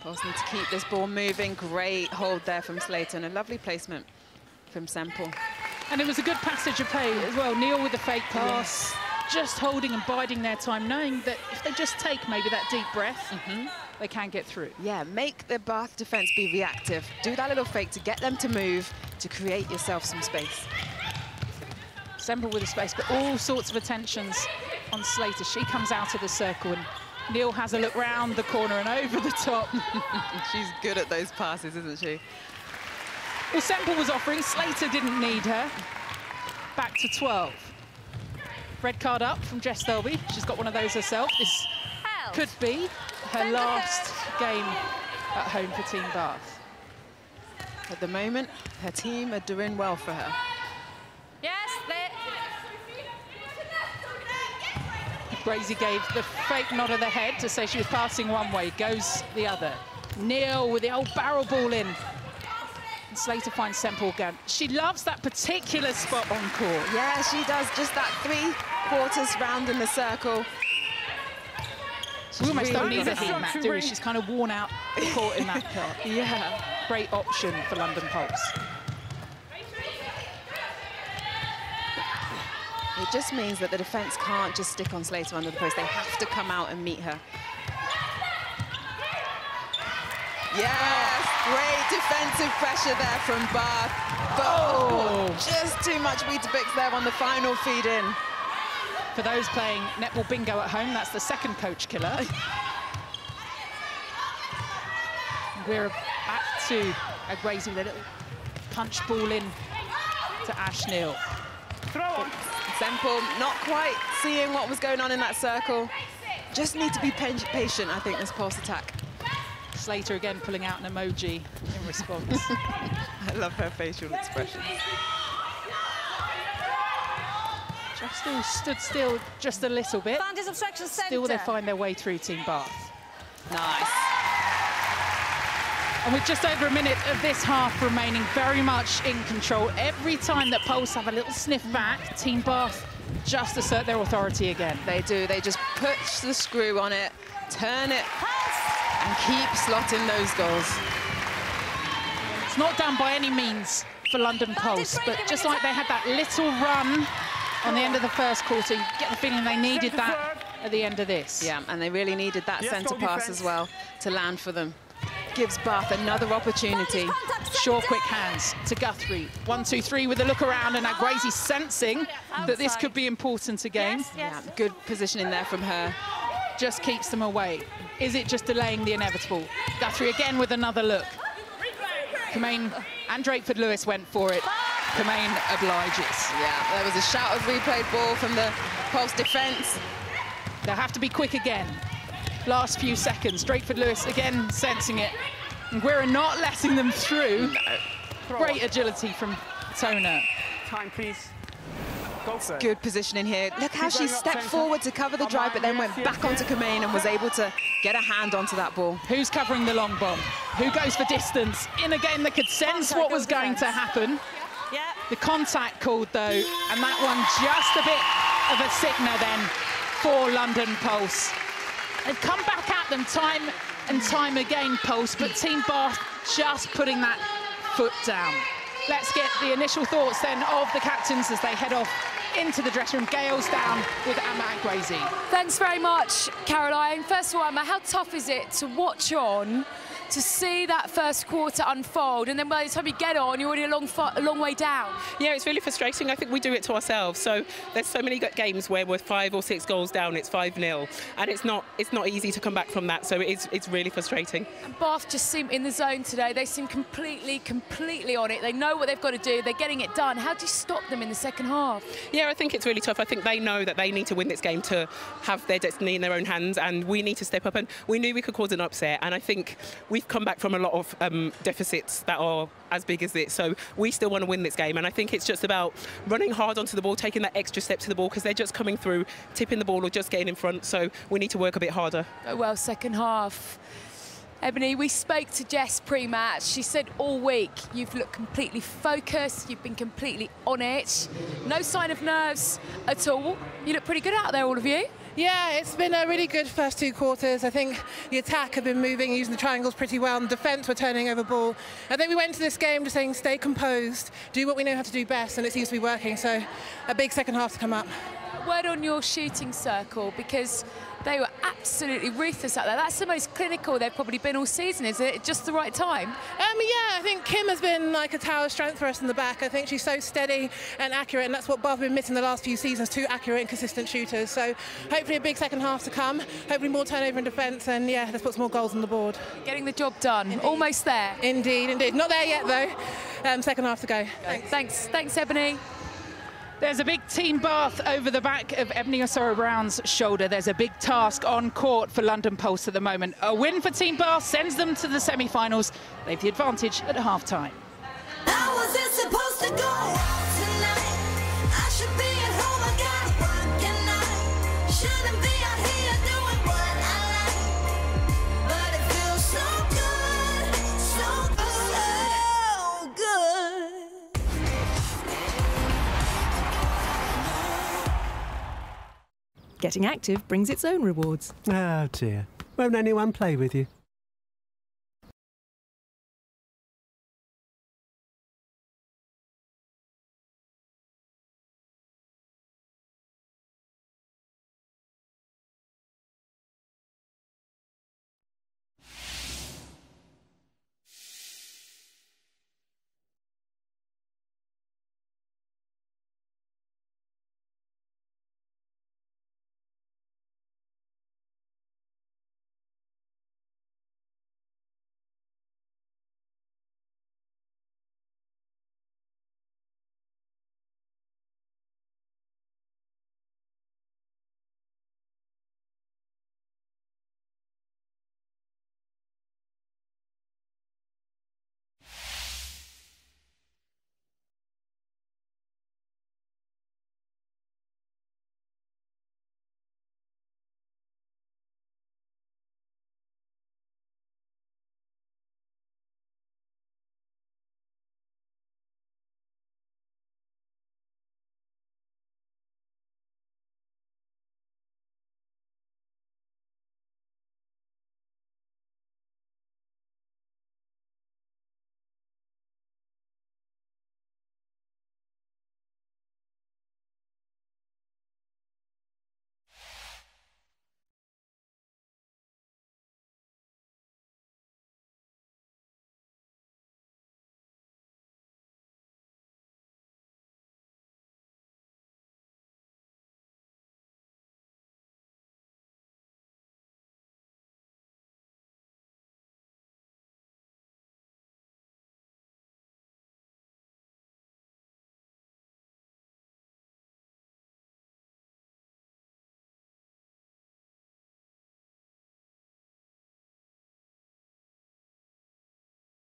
Pulse need to keep this ball moving. Great hold there from Slater and a lovely placement from Semple. And it was a good passage of play as well. Neil with the fake pass, just holding and biding their time, knowing that if they just take maybe that deep breath, they can get through. Yeah, make the Bath defence be reactive. Do that little fake to get them to move, to create yourself some space. Semple with the space, but all sorts of attentions on Slater. She comes out of the circle and Neil has a look round the corner and over the top. She's good at those passes, isn't she? Well, Semple was offering, Slater didn't need her. Back to 12. Red card up from Jess Thirlby. She's got one of those herself. This could be her last game at home for Team Bath. At the moment, her team are doing well for her. Yes, Brazy gave the fake nod of the head to say she was passing one way, goes the other. Neil with the old barrel ball in. And Slater finds Semple again. She loves that particular spot on court. Yeah, she does, just that 3/4 round in the circle. We almost don't really need a heat map, do we? She's kind of worn out the court in that part. Yeah. Great option for London Pulse. It just means that the defence can't just stick on Slater under the post. They have to come out and meet her. Yes, great defensive pressure there from Bath. But just too much Weetabix there on the final feed in. For those playing netball bingo at home, that's the second coach killer. We're back to Gracie with a little punch ball in to Ash Neil. Throw on. Semple not quite seeing what was going on in that circle. Just need to be patient, I think, this Pulse attack. Slater again pulling out an emoji in response. I love her facial expressions. Just still stood still just a little bit. Vantage obstruction centre. Still they find their way through Team Bath. Nice. And with just over a minute of this half remaining, very much in control. Every time that Pulse have a little sniff back, Team Bath just assert their authority again. They do. They just push the screw on it, turn it, and keep slotting those goals. It's not done by any means for London Pulse, but just like they had that little run on the end of the first quarter, you get the feeling they needed that at the end of this. Yeah, and they really needed that centre pass as well to land for them. Gives Bath another opportunity. Sure, quick hands to Guthrie. 1, 2, 3 with a look around, and Aguazi sensing that this could be important again. Yeah, good positioning there from her. Just keeps them away. Is it just delaying the inevitable? Guthrie again with another look. Kemaine and Drakeford Lewis went for it. Kemaine obliges. Yeah, there was a shout of replayed ball from the Pulse defence. They'll have to be quick again. Last few seconds. Drakeford Lewis again sensing it. And we're not letting them through. No. Great agility from Tona. Time, please. Good positioning here. Look how she stepped forward to cover the drive, but then went back onto Kemaine and was able to get a hand onto that ball. Who's covering the long bomb? Who goes for distance? In a game that could sense what was going to happen. The contact called, though, and that one just a bit of a sickener then for London Pulse. They've come back at them time and time again, Pulse, but Team Bath just putting that foot down. Let's get the initial thoughts then of the captains as they head off into the dressing room. Gale's down with Amma Aguazi. Thanks very much, Caroline. First of all, Amma, how tough is it to watch on to see that first quarter unfold, and then by the time you get on, you're already a long way down. Yeah, it's really frustrating. I think we do it to ourselves. So there's so many games where we're 5 or 6 goals down, it's 5-0, and it's not easy to come back from that. So it's really frustrating. And Bath just seem in the zone today. They seem completely on it. They know what they've got to do. They're getting it done. How do you stop them in the second half? Yeah, I think it's really tough. I think they know that they need to win this game to have their destiny in their own hands, and we need to step up. And we knew we could cause an upset, and I think we've come back from a lot of deficits that are as big as this. So we still want to win this game, and I think it's just about running hard onto the ball, taking that extra step to the ball, because they're just coming through, tipping the ball or just getting in front. So we need to work a bit harder. Oh, well, second half. Ebony, we spoke to Jess pre-match. She said all week you've looked completely focused, you've been completely on it. No sign of nerves at all. You look pretty good out there, all of you. Yeah, it's been a really good first 2 quarters. I think the attack have been moving, using the triangles pretty well, and the defence were turning over ball. I think we went to this game just saying stay composed, do what we know how to do best, and it seems to be working. So a big second half to come up. Word on your shooting circle, because they were absolutely ruthless out there. That's the most clinical they've probably been all season. Is it just the right time? Yeah, I think Kim has been like a tower of strength for us in the back. I think she's so steady and accurate, and that's what Bath have been missing the last few seasons, 2 accurate and consistent shooters. So hopefully a big second half to come, hopefully more turnover in defence, and yeah, let's put some more goals on the board. Getting the job done. Indeed. Almost there. Indeed. Not there yet though. Second half to go. Thanks Ebony. There's a big Team Bath over the back of Ebony Osoro-Brown's shoulder. There's a big task on court for London Pulse at the moment. A win for Team Bath sends them to the semi-finals. They've the advantage at half-time. How was it supposed to go tonight? I should be at home, I got work at night. Shouldn't be out here doing what I like. But it feels so good, so good. Getting active brings its own rewards. Oh dear. Won't anyone play with you?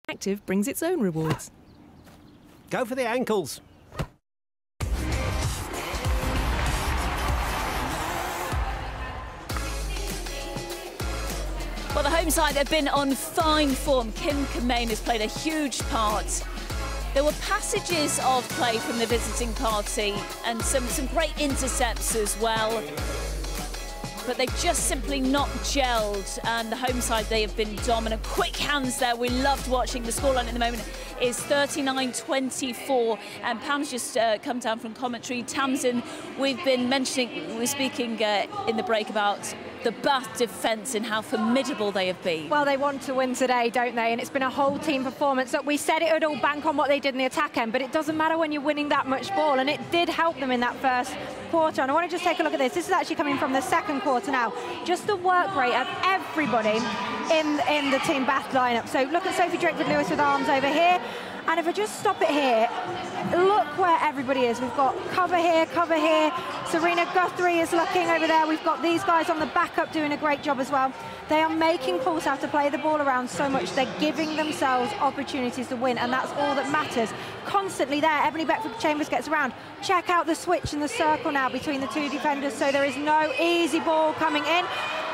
Active brings its own rewards. Go for the ankles. Well, the home side have been on fine form. Kim Kamain has played a huge part. There were passages of play from the visiting party and some great intercepts as well. But they've just simply not gelled, and the home side, they have been dominant. Quick hands there, we loved watching. The scoreline at the moment is 39-24, and Pam's just come down from commentary. Tamsin, we've been mentioning, we were speaking in the break about the Bath defence and how formidable they have been. Well, they want to win today, don't they? And it's been a whole team performance. Look, we said it would all bank on what they did in the attack end, but it doesn't matter when you're winning that much ball, and it did help them in that first quarter. And I want to just take a look at this. This is actually coming from the second quarter now. Just the work rate of everybody in the Team Bath lineup. So look at Sophie Drake with Lewis with arms over here. And if I just stop it here, look where everybody is. We've got cover here, Serena Guthrie is looking over there. We've got these guys on the backup doing a great job as well. They are making Pulse have to play the ball around so much. They're giving themselves opportunities to win, and that's all that matters. Constantly there, Ebony Beckford-Chambers gets around. Check out the switch in the circle now between the two defenders, so there is no easy ball coming in.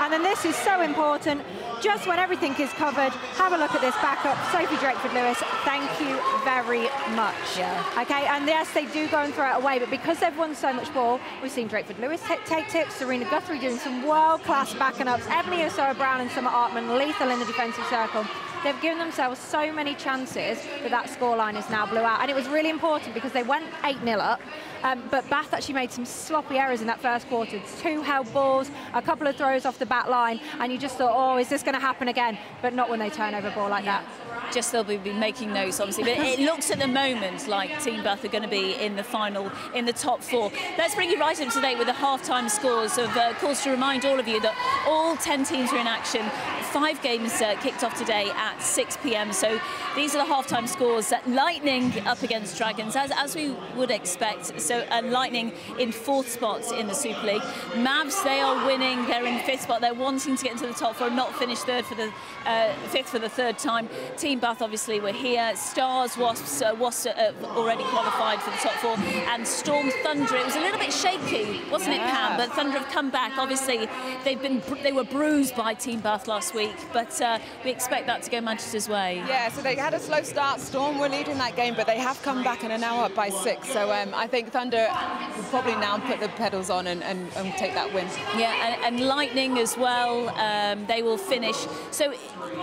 And then this is so important. Just when everything is covered, have a look at this backup. Sophie Drakeford-Lewis, thank you very much. Yeah. Okay, and yes, they do go and throw it away, but because they've won so much ball, we've seen Drakeford-Lewis take tips, Serena Guthrie doing some world-class backing ups, Ebony Osoro-Brown and Summer Artman lethal in the defensive circle. They've given themselves so many chances that scoreline is now blew out. And it was really important because they went 8-0 up, but Bath actually made some sloppy errors in that first quarter. 2 held balls, a couple of throws off the back line, and you just thought, oh, is this going to happen again? But not when they turn over a ball like that. Just they'll be making notes, obviously, but it looks at the moment like Team Bath are going to be in the final, in the top 4. Let's bring you right up to date with the half-time scores. Of course, to remind all of you that all 10 teams are in action. 5 games kicked off today at 6 p.m. So these are the half-time scores. Lightning up against Dragons, as we would expect. So Lightning in 4th spot in the Super League. Mavs, they are winning. They're in 5th spot. They're wanting to get into the top 4, not finish 5th for the 3rd time. Team Bath, obviously, were here. Stars, Wasps already qualified for the top 4. And Storm Thunder, it was a little bit shaky, wasn't it, Pam? But Thunder have come back. Obviously, they were bruised by Team Bath last week, but we expect that to go Manchester's way. Yeah, so they had a slow start. Storm were leading that game, but they have come back and are now up by 6. So I think Thunder will probably now put the pedals on and take that win. Yeah, and Lightning as well, they will finish. So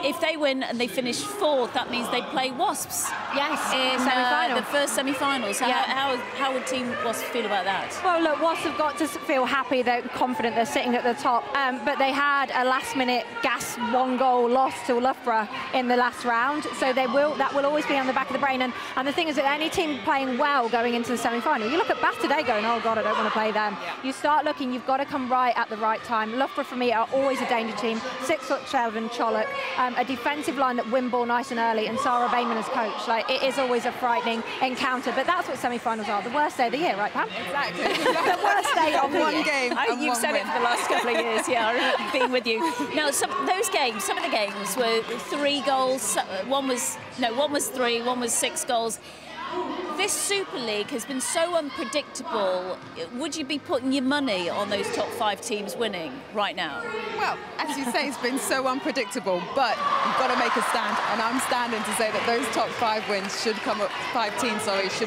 if they win and they finish 4th, that means they play Wasps. Yes, in semi-final. the first semi-finals. So how would Team Wasps feel about that? Well, look, Wasps have got to feel happy, they're confident, they're sitting at the top. But they had a last-minute gas 1-goal loss to Loughborough in the last round, so that will always be on the back of the brain. And the thing is that any team playing well going into the semi-final, you look at Bath today going, oh God, I don't want to play them. Yeah. You start looking, you've got to come right at the right time. Loughborough for me are always a danger team. 6'7" Chollock, a defensive line that win ball nice and early, and Sarah Bayman as coach. Like, it is always a frightening encounter, but that's what semi-finals are. The worst day of the year, right, Pam? Exactly. The worst day of one game. You've said it for the last couple of years. Yeah, I remember being with you. Now, some of the games were 3 goals. One was 3, one was 6 goals. This Super League has been so unpredictable. Would you be putting your money on those top 5 teams winning right now? Well, as you say, it's been so unpredictable, but you've got to make a stand, and I'm standing to say that those top 5 teams should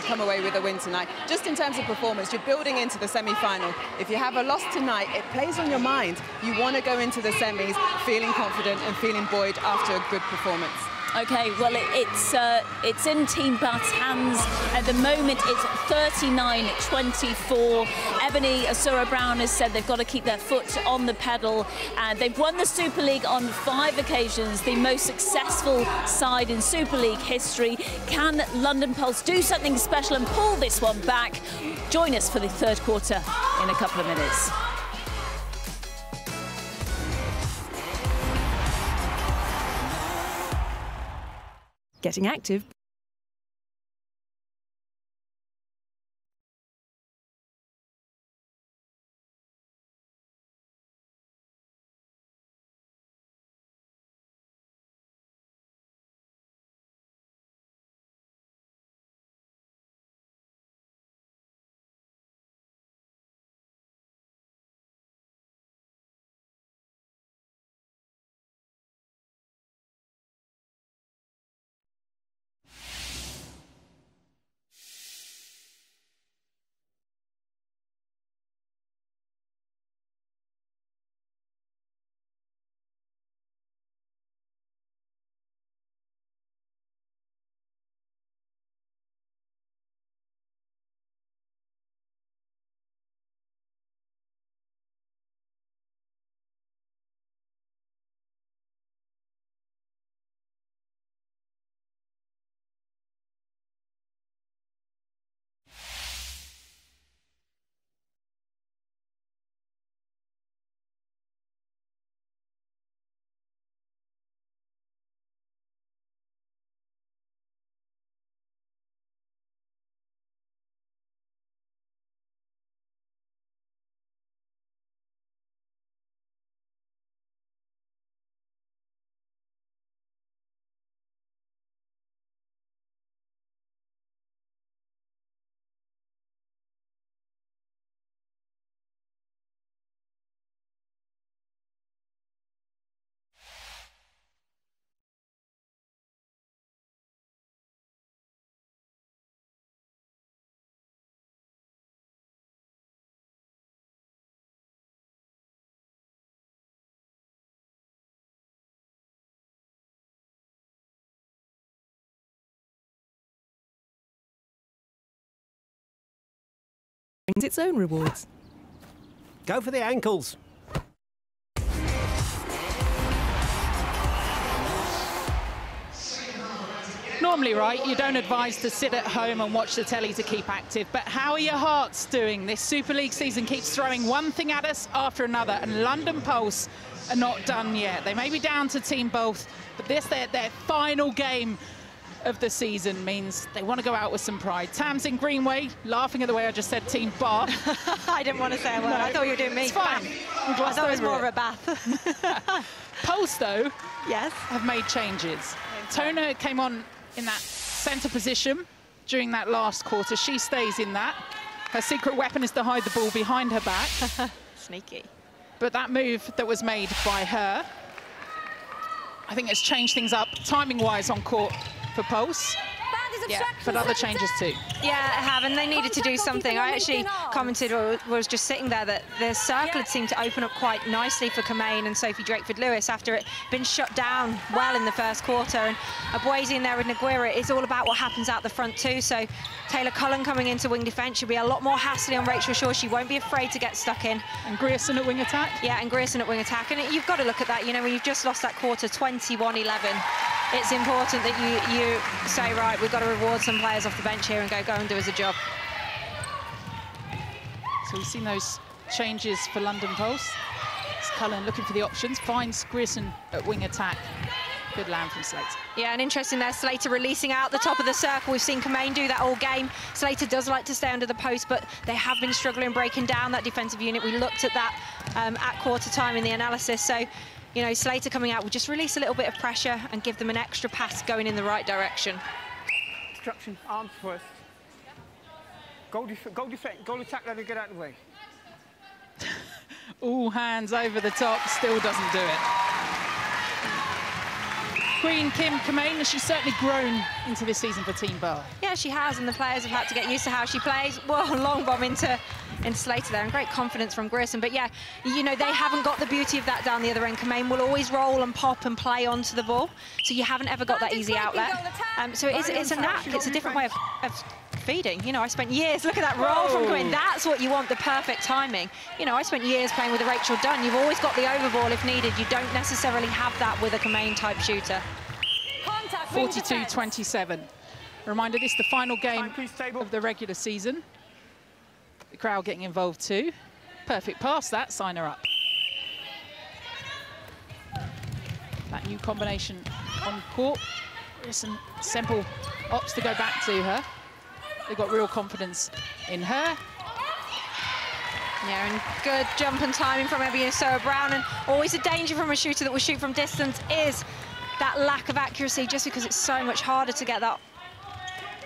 come away with a win tonight. Just in terms of performance, you're building into the semi-final. If you have a loss tonight, it plays on your mind. You want to go into the semis feeling confident and feeling buoyed after a good performance. Okay, well, it's in Team Bath's hands. At the moment, it's 39-24. Ebony Osoro-Brown has said they've got to keep their foot on the pedal. And they've won the Super League on 5 occasions, the most successful side in Super League history. Can London Pulse do something special and pull this one back? Join us for the 3rd quarter in a couple of minutes. Getting active. brings its own rewards. Go for the ankles. Normally, right, you don't advise to sit at home and watch the telly to keep active, but how are your hearts doing? This Super League season keeps throwing one thing at us after another, and London Pulse are not done yet. They may be down to Team Bath, but this, their final game of the season, means they want to go out with some pride. Tam's in Greenway, laughing at the way I just said Team Bath. I didn't want to say a word. No, I thought you were doing me. It's fine. I thought it was more of a bath. Pulse, though, yes, have made changes. Tona came on in that centre position during that last quarter. She stays in that. Her secret weapon is to hide the ball behind her back. Sneaky. But that move that was made by her, I think it's changed things up timing-wise on court for Pulse. Yeah, but other changes too. Yeah, I have, and they needed to do something. I actually commented, or was just sitting there, that the circle had seemed to open up quite nicely for Kamain and Sophie Drake Lewis after it had been shut down well in the first quarter. And Abwezi in there with Nguira, it's all about what happens out the front too. So Taylor Cullen coming into wing defence, she'll be a lot more hassly on Rachel Shaw. She won't be afraid to get stuck in. And Grierson at wing attack? Yeah, and Grierson at wing attack. And you've got to look at that, you know, when you've just lost that quarter 21-11. It's important that you say, right, we've got to reward some players off the bench here and go and do us a job. So we've seen those changes for London Pulse. It's Cullen looking for the options, finds Grierson at wing attack. Good land from Slater. Yeah, and interesting there, Slater releasing out the top of the circle. We've seen Kamain do that all game. Slater does like to stay under the post, but they have been struggling breaking down that defensive unit. We looked at that at quarter time in the analysis. So, you know, Slater coming out will just release a little bit of pressure and give them an extra pass going in the right direction. Instruction, arms first. Goal defend, goal attack, let it get out of the way. All hands over the top, still doesn't do it. Queen Kim Kamain, she's certainly grown into this season for Team Bath. Yeah, she has, and the players have had to get used to how she plays. Well, long bomb into Slater there, and great confidence from Grierson. But yeah, you know, they haven't got the beauty of that down the other end. Kamain will always roll and pop and play onto the ball, so you haven't ever got that easy outlet. So it's a knack, it's a different way of feeding. You know, I spent years, look at that roll from Kamain. That's what you want, the perfect timing. You know, I spent years playing with a Rachel Dunn. You've always got the overball if needed. You don't necessarily have that with a Kamain type shooter. 42-27. Reminder, this is the final game of the regular season. The crowd getting involved too. Perfect pass, that, sign her up. That new combination on court. Grierson Semple opts to go back to her. They've got real confidence in her. Yeah, and good jump and timing from Ebiosoa Brown, and always a danger from a shooter that will shoot from distance is that lack of accuracy, just because it's so much harder to get that,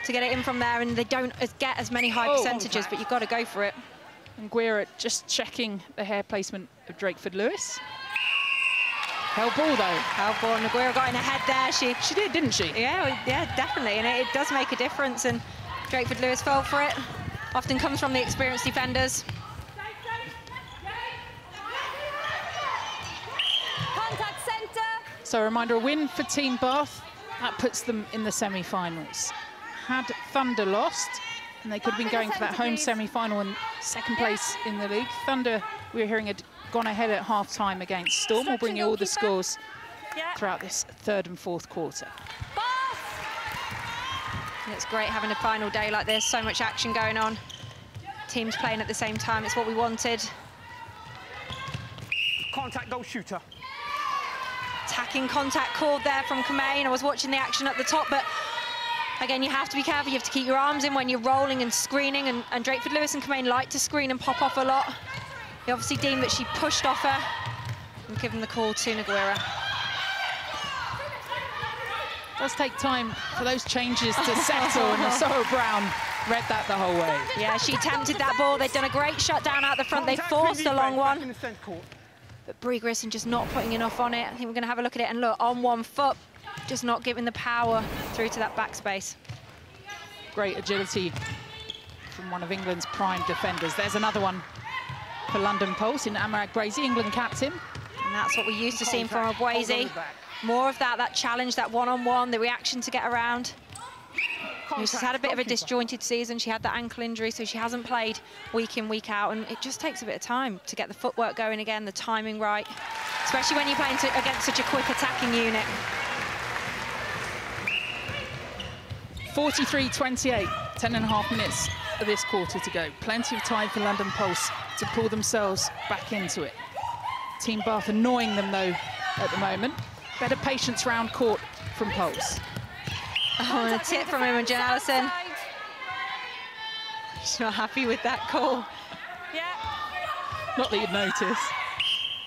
to get it in from there, and they don't get as many high percentages, but you've got to go for it. And Nguira just checking the hair placement of Drakeford Lewis. Held ball though. Held ball, and Nguira got in ahead there. She did, didn't she? Yeah, definitely, and it does make a difference, and Drakeford Lewis fell for it. Often comes from the experienced defenders. Contact centre. So a reminder, a win for Team Bath, that puts them in the semi-finals. Had Thunder lost, and they could have been going for that home semi-final and second place in the league. Thunder, we were hearing, had gone ahead at half-time against Storm. We'll bring you all the scores throughout this third and fourth quarter. And it's great having a final day like this, so much action going on. Teams playing at the same time, it's what we wanted. Contact goal shooter. Attacking contact called there from Kamain. I was watching the action at the top, but again, you have to be careful. You have to keep your arms in when you're rolling and screening, and Drakeford Lewis and Kamain like to screen and pop off a lot. He obviously deemed that she pushed off her and given the call to Nguira. It does take time for those changes to settle, and Ebiosoa Brown read that the whole way. Yeah, she tempted that ball. They'd done a great shutdown out the front. They forced a long one. But Brie Grierson just not putting enough on it. I think we're going to have a look at it, and look, on 1 foot, just not giving the power through to that backspace. Great agility from one of England's prime defenders. There's another one for London Pulse in Amarag Brazy, England captain. And that's what we're used to seeing from Abwezi. More of that challenge, that one-on-one, the reaction to get around. She's had a bit of a disjointed season. She had that ankle injury, so she hasn't played week in, week out, and it just takes a bit of time to get the footwork going again, the timing right, especially when you're playing against such a quick attacking unit. 43-28, 10.5 minutes of this quarter to go. Plenty of time for London Pulse to pull themselves back into it. Team Bath annoying them, though, at the moment. Better patience round court from Pulse. Oh, and a tip from Imogen Allison. She's not happy with that call. Yeah. Not that you'd notice.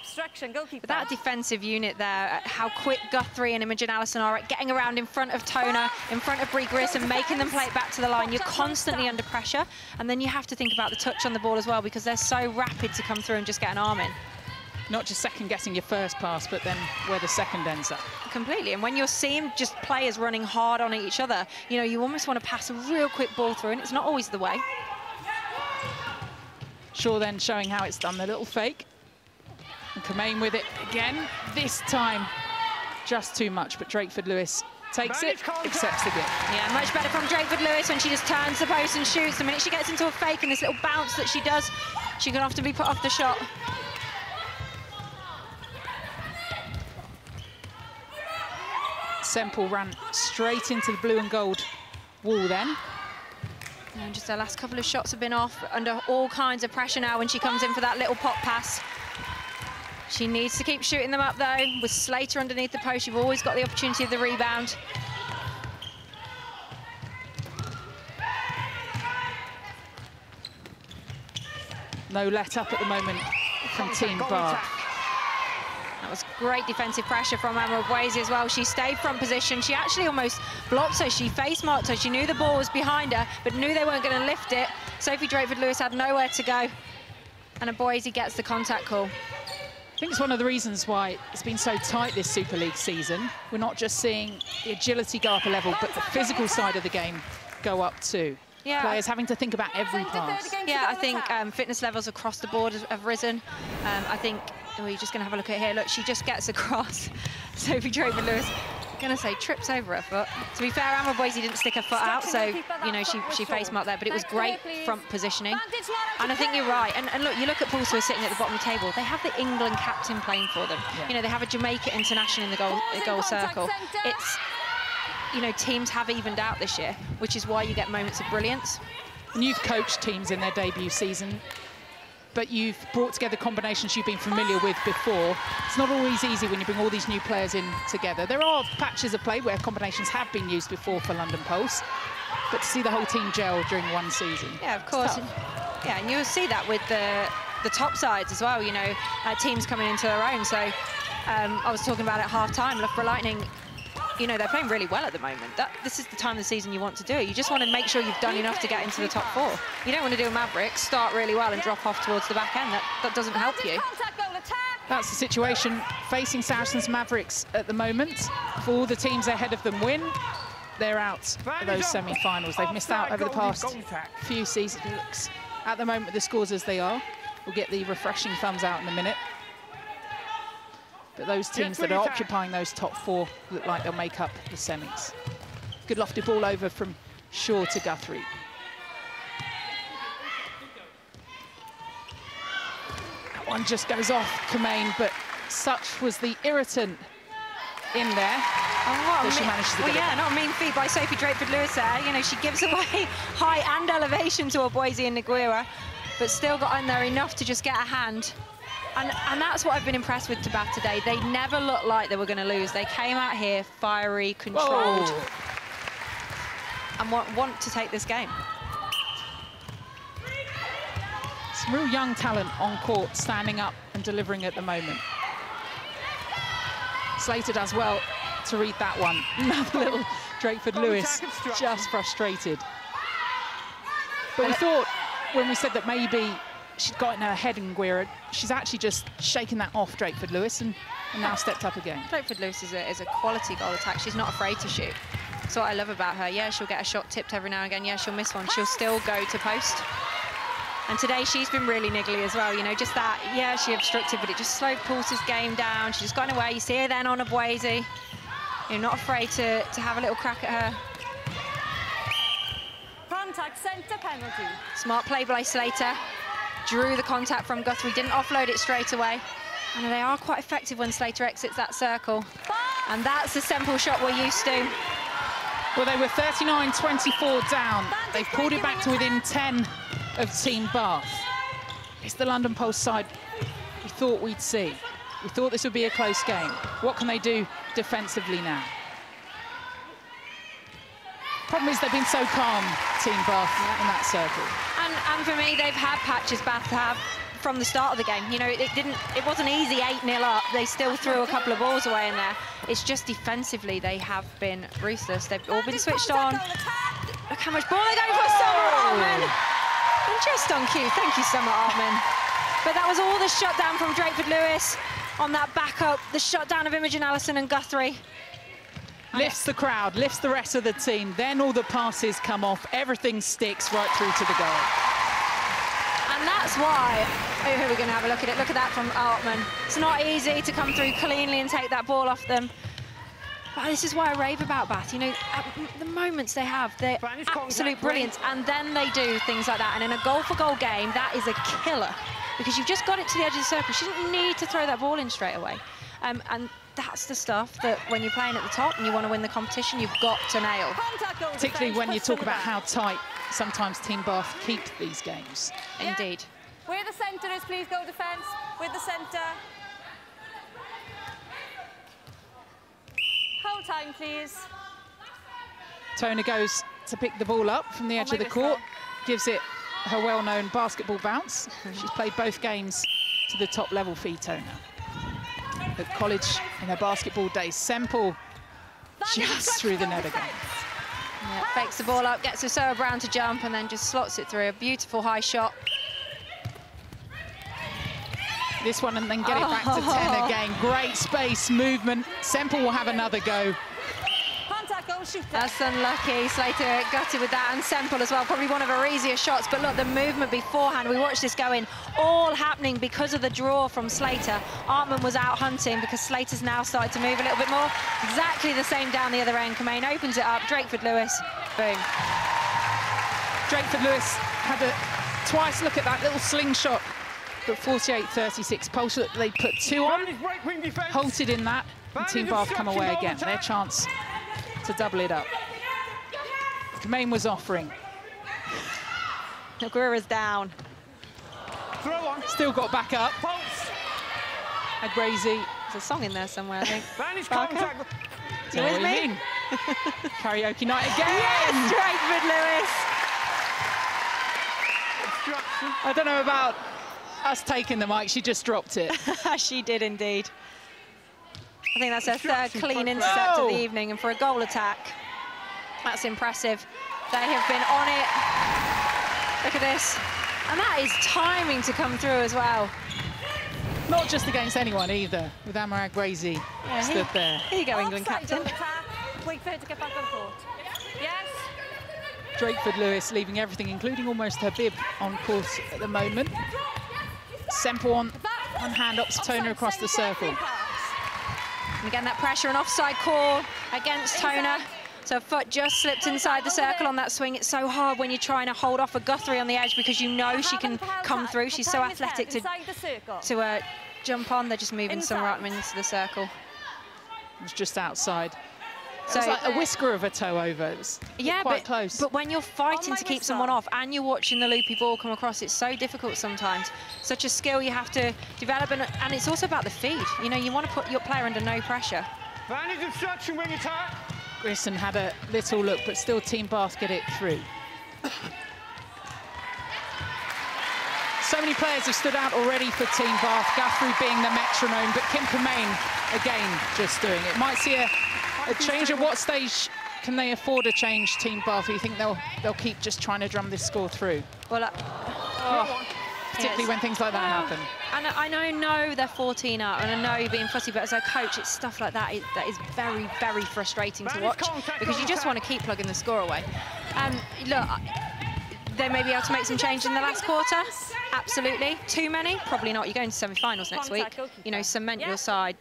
Obstruction, goalkeeper. But that defensive unit there, how quick Guthrie and Imogen Allison are at getting around in front of Tona, in front of Brie Grierson, making them play it back to the line. You're constantly under pressure, and then you have to think about the touch on the ball as well, because they're so rapid to come through and just get an arm in. Not just second-guessing your first pass, but then where the second ends up. Completely, and when you're seeing just players running hard on each other, you know, you almost want to pass a real quick ball through, and it's not always the way. Shaw then showing how it's done, the little fake. And Kamain with it again, this time just too much, but Drakeford-Lewis takes it, accepts the gift. Yeah, much better from Drakeford-Lewis when she just turns the post and shoots. The minute she gets into a fake and this little bounce that she does, she can often be put off the shot. Semple ran straight into the blue and gold wall then. And just her last couple of shots have been off, under all kinds of pressure now when she comes in for that little pop pass. She needs to keep shooting them up though. With Slater underneath the post, you've always got the opportunity of the rebound. No let up at the moment from Team Bath. That was great defensive pressure from Emma Boise as well. She stayed front position. She actually almost blocked her. She face marked her. She knew the ball was behind her, but knew they weren't going to lift it. Sophie Drakeford-Lewis had nowhere to go. And Boise gets the contact call. I think it's one of the reasons why it's been so tight this Super League season. We're not just seeing the agility go up a level, but the physical side of the game go up too. Yeah. Players having to think about every pass. Yeah, I think fitness levels across the board have risen. I think, oh, you're just going to have a look at here. Look, she just gets across. Sophie Drakeford-Lewis, going to say, trips over her foot. To be fair, Emma Boise didn't stick her foot out, so, you know, she face marked there, but it was great front positioning. And I think you're right. And look, you look at Pulse, who are sitting at the bottom of the table. They have the England captain playing for them. Yeah. You know, they have a Jamaica international in the goal circle. It's, you know, teams have evened out this year, which is why you get moments of brilliance. And you've coached teams in their debut season, but you've brought together combinations you've been familiar with before. It's not always easy when you bring all these new players in together. There are patches of play where combinations have been used before for London Pulse, but to see the whole team gel during one season. Yeah, of course. Yeah, and you'll see that with the top sides as well, you know, teams coming into their own. So I was talking about it at half-time, Loughborough Lightning, you know, they're playing really well at the moment. This is the time of the season you want to do it. You just want to make sure you've done enough to get into the top four. You don't want to do a Mavericks, start really well and drop off towards the back end. That doesn't help you. That's the situation facing Saracens Mavericks at the moment. If all the teams ahead of them win, they're out of those semi-finals. They've missed out over the past few seasons. It looks, at the moment, the scores as they are. We'll get the refreshing thumbs out in a minute. But those teams that are occupying those top four look like they'll make up the semis. Good lofted ball over from Shaw to Guthrie. That one just goes off Kamain, but such was the irritant in there that she managed to get it. Yeah, not a mean feat by Sophie Drakeford-Lewis there. You know, she gives away height and elevation to Boise and Nguira, but still got in there enough to just get a hand. And that's what I've been impressed with to Bath today. They never looked like they were going to lose. They came out here fiery, controlled, and want to take this game. Some real young talent on court, standing up and delivering at the moment. Slater does well to read that one. Another little Drakeford-Lewis, just frustrated. But we thought, when we said that maybe she'd got in her head in Nguira, she's actually just shaken that off Drakeford-Lewis and now stepped up again. Drakeford-Lewis is a quality goal attack. She's not afraid to shoot. That's what I love about her. Yeah, she'll get a shot tipped every now and again. Yeah, she'll miss one. She'll still go to post. And today she's been really niggly as well. You know, just that, yeah, she obstructed, but it just slowed Pulse's game down. She just got in her way. You see her then on Boise. You're not afraid to have a little crack at her. Net centre penalty. Smart play by Slater. Drew the contact from Guthrie, didn't offload it straight away. And they are quite effective when Slater exits that circle. And that's the simple shot we're used to. Well, they were 39-24 down. They've pulled it back to within 10 of Team Bath. It's the London Pulse side we thought we'd see. We thought this would be a close game. What can they do defensively now? Problem is they've been so calm, Team Bath, in that circle. And for me, they've had patches Bath have from the start of the game. You know, it wasn't easy 8-0 up. They still threw a couple of balls away in there. It's just defensively they have been ruthless. They've all been switched on. Look how much ball they're going for. Summer Artman. And just on cue. Thank you, Summer Artman. But that was all the shutdown from Drakeford-Lewis on that backup. The shutdown of Imogen Allison and Guthrie. Lifts the crowd, lifts the rest of the team. Then all the passes come off. Everything sticks right through to the goal. And that's why, here we're going to have a look at it. Look at that from Artman. It's not easy to come through cleanly and take that ball off them. But this is why I rave about Bath. You know, the moments they have, they're absolute brilliance. And then they do things like that. And in a goal-for-goal game, that is a killer. Because you've just got it to the edge of the circle. She didn't need to throw that ball in straight away. And that's the stuff that when you're playing at the top and you want to win the competition, you've got to nail. Particularly when you talk about how tight sometimes Team Bath keep these games. Indeed. Where the centre is, please go defence. With the centre. Hold time, please. Tona goes to pick the ball up from the edge of the court, gives it her well-known basketball bounce. She's played both games to the top level for Tona. At college in her basketball days, Semple just through the net again. Yeah, fakes the ball up, gets Ursula Brown to jump and then just slots it through. A beautiful high shot. This one and then get it back to 10 again. Great space, movement. Semple will have another go. Contact goal shooter. That's unlucky. Slater gutted with that, and Semple as well. Probably one of her easier shots. But look, the movement beforehand. We watched this go in, all happening because of the draw from Slater. Artman was out hunting because Slater's now started to move a little bit more. Exactly the same down the other end. Kamain opens it up. Drakeford-Lewis. Boom. Drakeford-Lewis had a twice look at that little slingshot. But 48-36 Pulse that they put 2 on, halted in that, and Team Bath come away again. Their chance to double it up. Kamain was offering. Aguirre's down. Still got back up. Agrazi. There's a song in there somewhere, I think. You with me? Karaoke night again. Yes, Drakeford-Lewis. I don't know about us taking the mic, she just dropped it. She did indeed. I think that's her third clean intercept of the evening, and for a goal attack, that's impressive. They have been on it. Look at this. And that is timing to come through as well. Not just against anyone either, with Amara Agrazi stood there. Here you go, England captain. Wait for her to get back on court. Yes. Drakeford-Lewis leaving everything, including almost her bib, on court at the moment. Semple on hand, ups Tona across the circle. And again, that pressure and offside call against Tona. So her foot just slipped inside the circle on that swing. It's so hard when you're trying to hold off a Guthrie on the edge because you know she can come through. She's so athletic to jump on. They're just moving Summer Artman into the circle. It was just outside. So it was like a whisker of a toe over. It was quite close. But when you're fighting to keep someone off and you're watching the loopy ball come across, it's so difficult sometimes. Such a skill you have to develop, and it's also about the feed. You know, you want to put your player under no pressure. Grissom had a little look, but still Team Bath get it through. So many players have stood out already for Team Bath, Guthrie being the metronome, but Kim Kamain, again, just doing it. Might see a change. At what stage can they afford a change, Team Bath? Or you think they'll keep just trying to drum this score through? Well, particularly when things like that happen. And I know they're 14 up, and I know you're being fussy, but as a coach, it's stuff like that that is very, very frustrating to watch because you just want to keep plugging the score away. Look, they may be able to make some change in the last quarter. Absolutely. Too many? Probably not. You're going to semi-finals next week. You know, cement your side.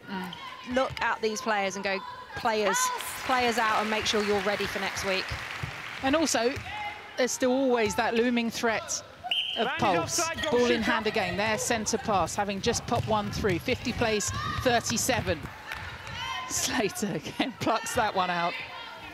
Look at these players and go, players out, and make sure you're ready for next week. And also, there's still always that looming threat of Pulse. Ball in hand again, their centre pass, having just popped one through. 50 plays, 37. Slater again plucks that one out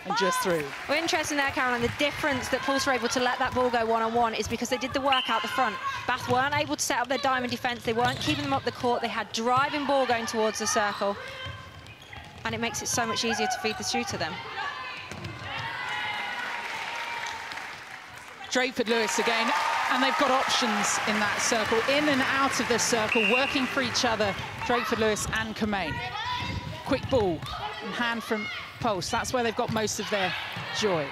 and just through. Well, interesting there, Caroline, the difference that Pulse were able to let that ball go one-on-one is because they did the work out the front. Bath weren't able to set up their diamond defence, they weren't keeping them up the court, they had driving ball going towards the circle, and it makes it so much easier to feed the shooter then. Drakeford-Lewis again, and they've got options in that circle, in and out of the circle, working for each other, Drakeford-Lewis and Kermain. Quick ball in hand from Pulse, that's where they've got most of their joy.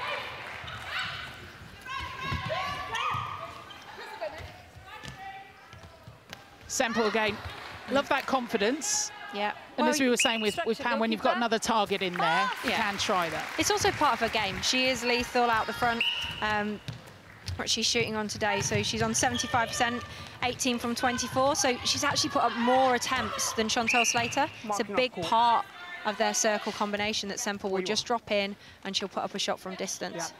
Semple again, love that confidence. Yeah. And well, as we were saying with Pam, when you've got another target in there, you can try that. It's also part of her game. She is lethal out the front. What she's shooting on today, so she's on 75%, 18 from 24, so she's actually put up more attempts than Chantal Slater. It's a big part of their circle combination that Semple will just drop in and she'll put up a shot from distance.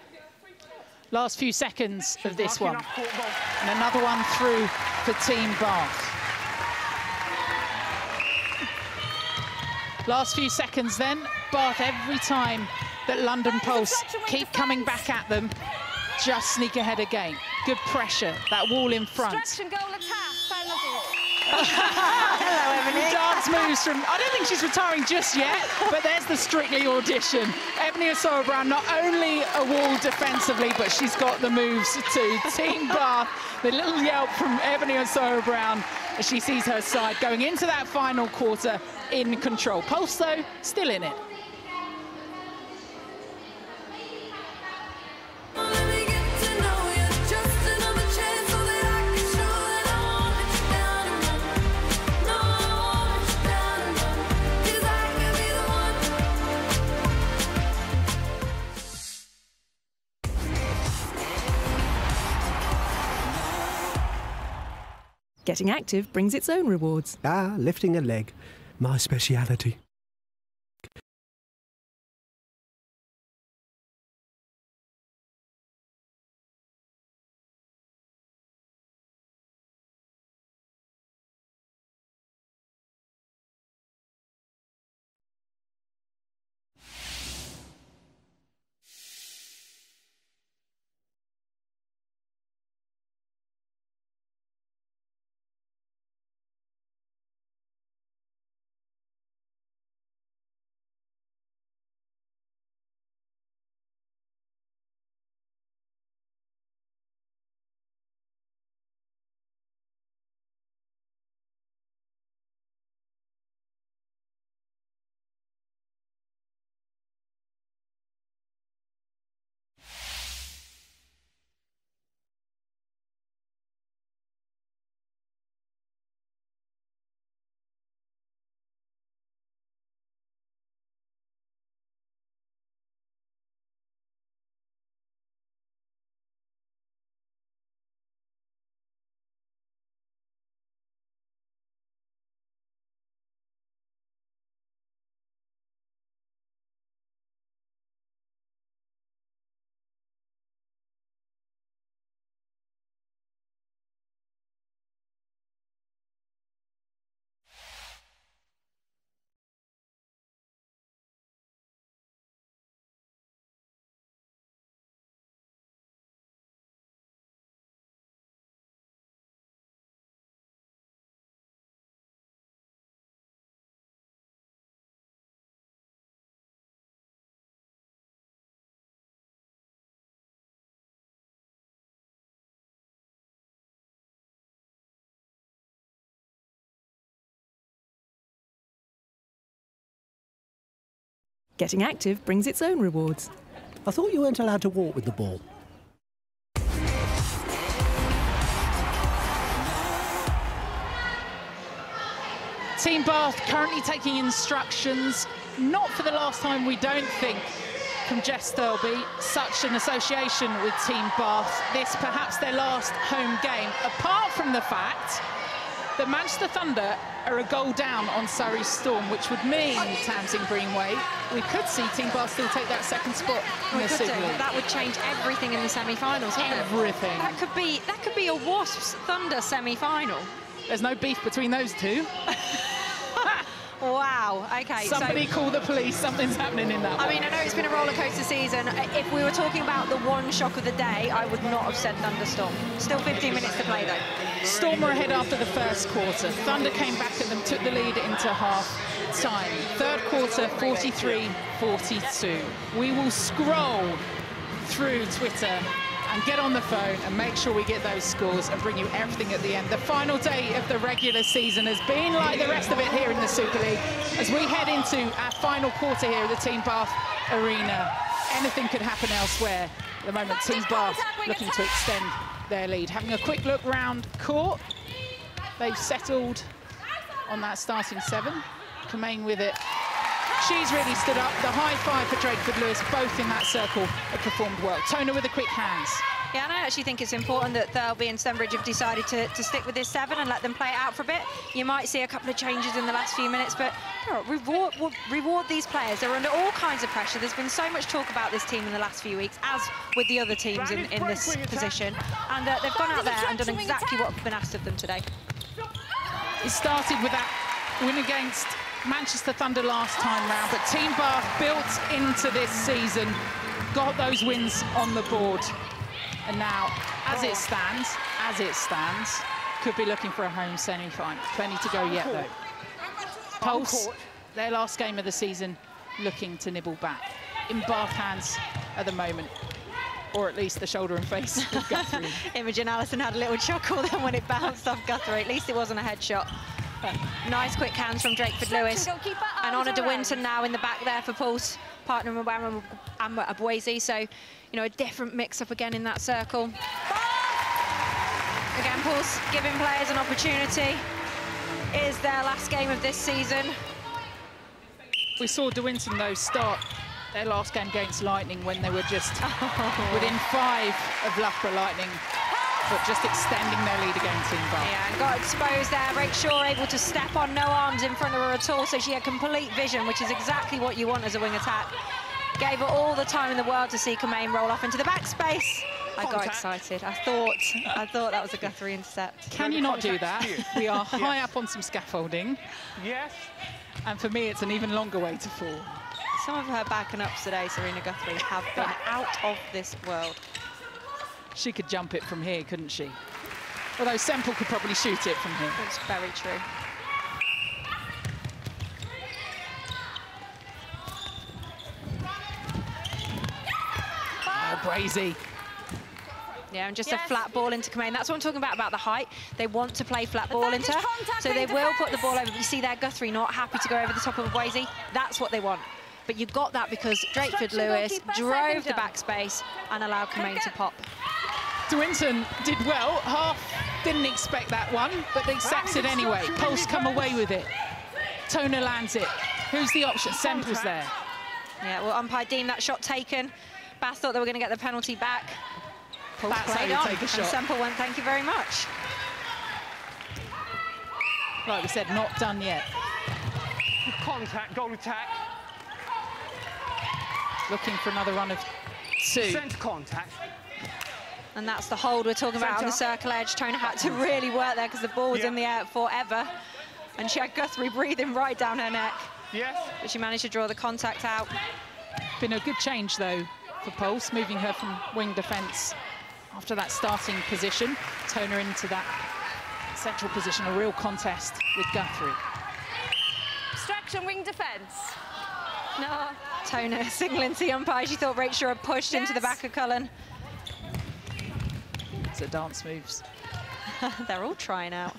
Last few seconds of this one. And another one through for Team Bath. Last few seconds then. Bath, every time that London Pulse keep coming back at them, just sneak ahead again. Good pressure, that wall in front. Hello, Ebony. Dance moves from, I don't think she's retiring just yet, but there's the Strictly audition. Ebony Osoro-Brown, not only a wall defensively, but she's got the moves too. Team Bath, the little yelp from Ebony Osoro-Brown as she sees her side going into that final quarter in control. Pulse, though, still in it. Getting active brings its own rewards. Ah, lifting a leg. My speciality. Getting active brings its own rewards. I thought you weren't allowed to walk with the ball. Team Bath currently taking instructions, not for the last time, we don't think, from Jess Thirlby. Such an association with Team Bath. This perhaps their last home game, apart from the fact The Manchester Thunder are a goal down on Surrey Storm, which would mean, Tamsin Greenway, we could see Team Bath still take that second spot in the Super League. That would change everything in the semi-finals, wouldn't it? Everything. That could be a Wasps Thunder semi-final. There's no beef between those two. Wow, okay. Somebody call the police, something's happening in that one. I mean, I know it's been a roller coaster season. If we were talking about the one shock of the day, I would not have said Thunderstorm. Still 15 minutes to play though. Storm were ahead after the first quarter. Thunder came back at them, took the lead into half time. Third quarter, 43-42. We will scroll through Twitter and get on the phone and make sure we get those scores and bring you everything at the end. The final day of the regular season has been like the rest of it here in the Super League. As we head into our final quarter here at the Team Bath Arena, anything could happen elsewhere. At the moment, Team Bath looking to extend their lead. Having a quick look round court, they've settled on that starting 7. Kamain with it. She's really stood up. The high five for Drake and Lewis, both in that circle, have performed well. Toner with the quick hands. Yeah, and I actually think it's important that Thirlby and Stonebridge have decided to stick with this 7 and let them play it out for a bit. You might see a couple of changes in the last few minutes, but reward these players. They're under all kinds of pressure. There's been so much talk about this team in the last few weeks, as with the other teams in this position. And they've gone out there and done exactly what's been asked of them today. It started with that win against Manchester Thunder last time round, but Team Bath built into this season, got those wins on the board. And now, as it stands, could be looking for a home semi-final. Plenty to go yet, though. Pulse, their last game of the season, looking to nibble back. In Bath hands at the moment, or at least the shoulder and face of Guthrie. Imogen Allison had a little chuckle then when it bounced off Guthrie. At least it wasn't a headshot. Nice quick hands from Drakeford Lewis. And Honor de Winton now in the back there for Pulse, partnering with Amber Abwezi. So, you know, a different mix-up again in that circle. Again, Pulse giving players an opportunity. It is their last game of this season. We saw de Winton, though, start their last game against Lightning when they were just within 5 of Loughborough Lightning, but just extending their lead against Team Bath. Yeah, and got exposed there. Rake Shaw able to step on, no arms in front of her at all, so she had complete vision, which is exactly what you want as a wing attack. Gave her all the time in the world to see Kamain roll off into the backspace. I got excited. I thought that was a Guthrie intercept. Can you not do that? We are high up on some scaffolding. Yes. And for me, it's an even longer way to fall. Some of her backing ups today, Serena Guthrie, have been out of this world. She could jump it from here, couldn't she? Although Semple could probably shoot it from here. That's very true. Oh, Brazy. Yeah, and just a flat ball into Kamain. That's what I'm talking about the height. They want to play flat ball into her, so they will put the ball over. But you see there, Guthrie not happy to go over the top of Abwezi. That's what they want. But you got that because Drakeford Lewis drove the backspace and allowed Kamain to pop. De Winton did well. Half didn't expect that one, but they sacked it anyway. Pulse come away with it. Toner lands it. Who's the option? Semple's there. Yeah, well, umpire deemed that shot taken. Bath thought they were going to get the penalty back. Pulse That's played how on, you take a shot. and Semple went, thank you very much. Like we said, not done yet. Contact, goal attack. Looking for another run of 2. Centre contact. And that's the hold we're talking about on the circle edge. Toner had to really work there because the ball was in the air forever. And she had Guthrie breathing right down her neck. Yes. But she managed to draw the contact out. Been a good change, though, for Pulse, moving her from wing defence after that starting position. Toner into that central position, a real contest with Guthrie. Distraction, wing defence. No. Toner signalling to the umpire. She thought Rachel had pushed into the back of Cullen. So dance moves. They're all trying out.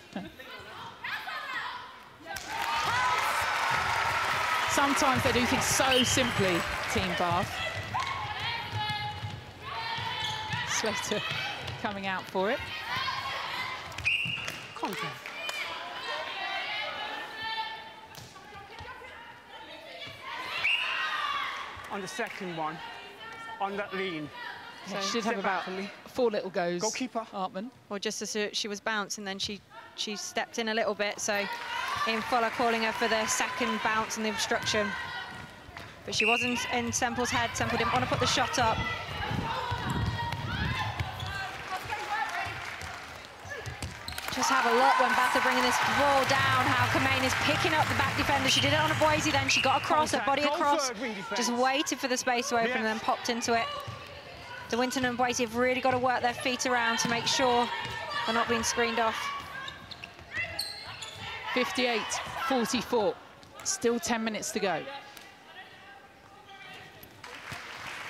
Sometimes they do things so simply, Team Bath. Slater coming out for it. Contact. On the second one, on that lean. Yeah, she did have about 4 little goes. Goalkeeper. Hartman. Or just as she was bouncing, then she she stepped in a little bit, so Ian Fuller calling her for the second bounce and the obstruction. But she wasn't in Semple's head. Semple didn't want to put the shot up. Just have a look when Bath are bringing this ball down, how Kamain is picking up the back defender. She did it on a Boise then, she got across, her body across, just waited for the space to open and then popped into it. De Winton and Boise have really got to work their feet around to make sure they're not being screened off. 58-44, still 10 minutes to go.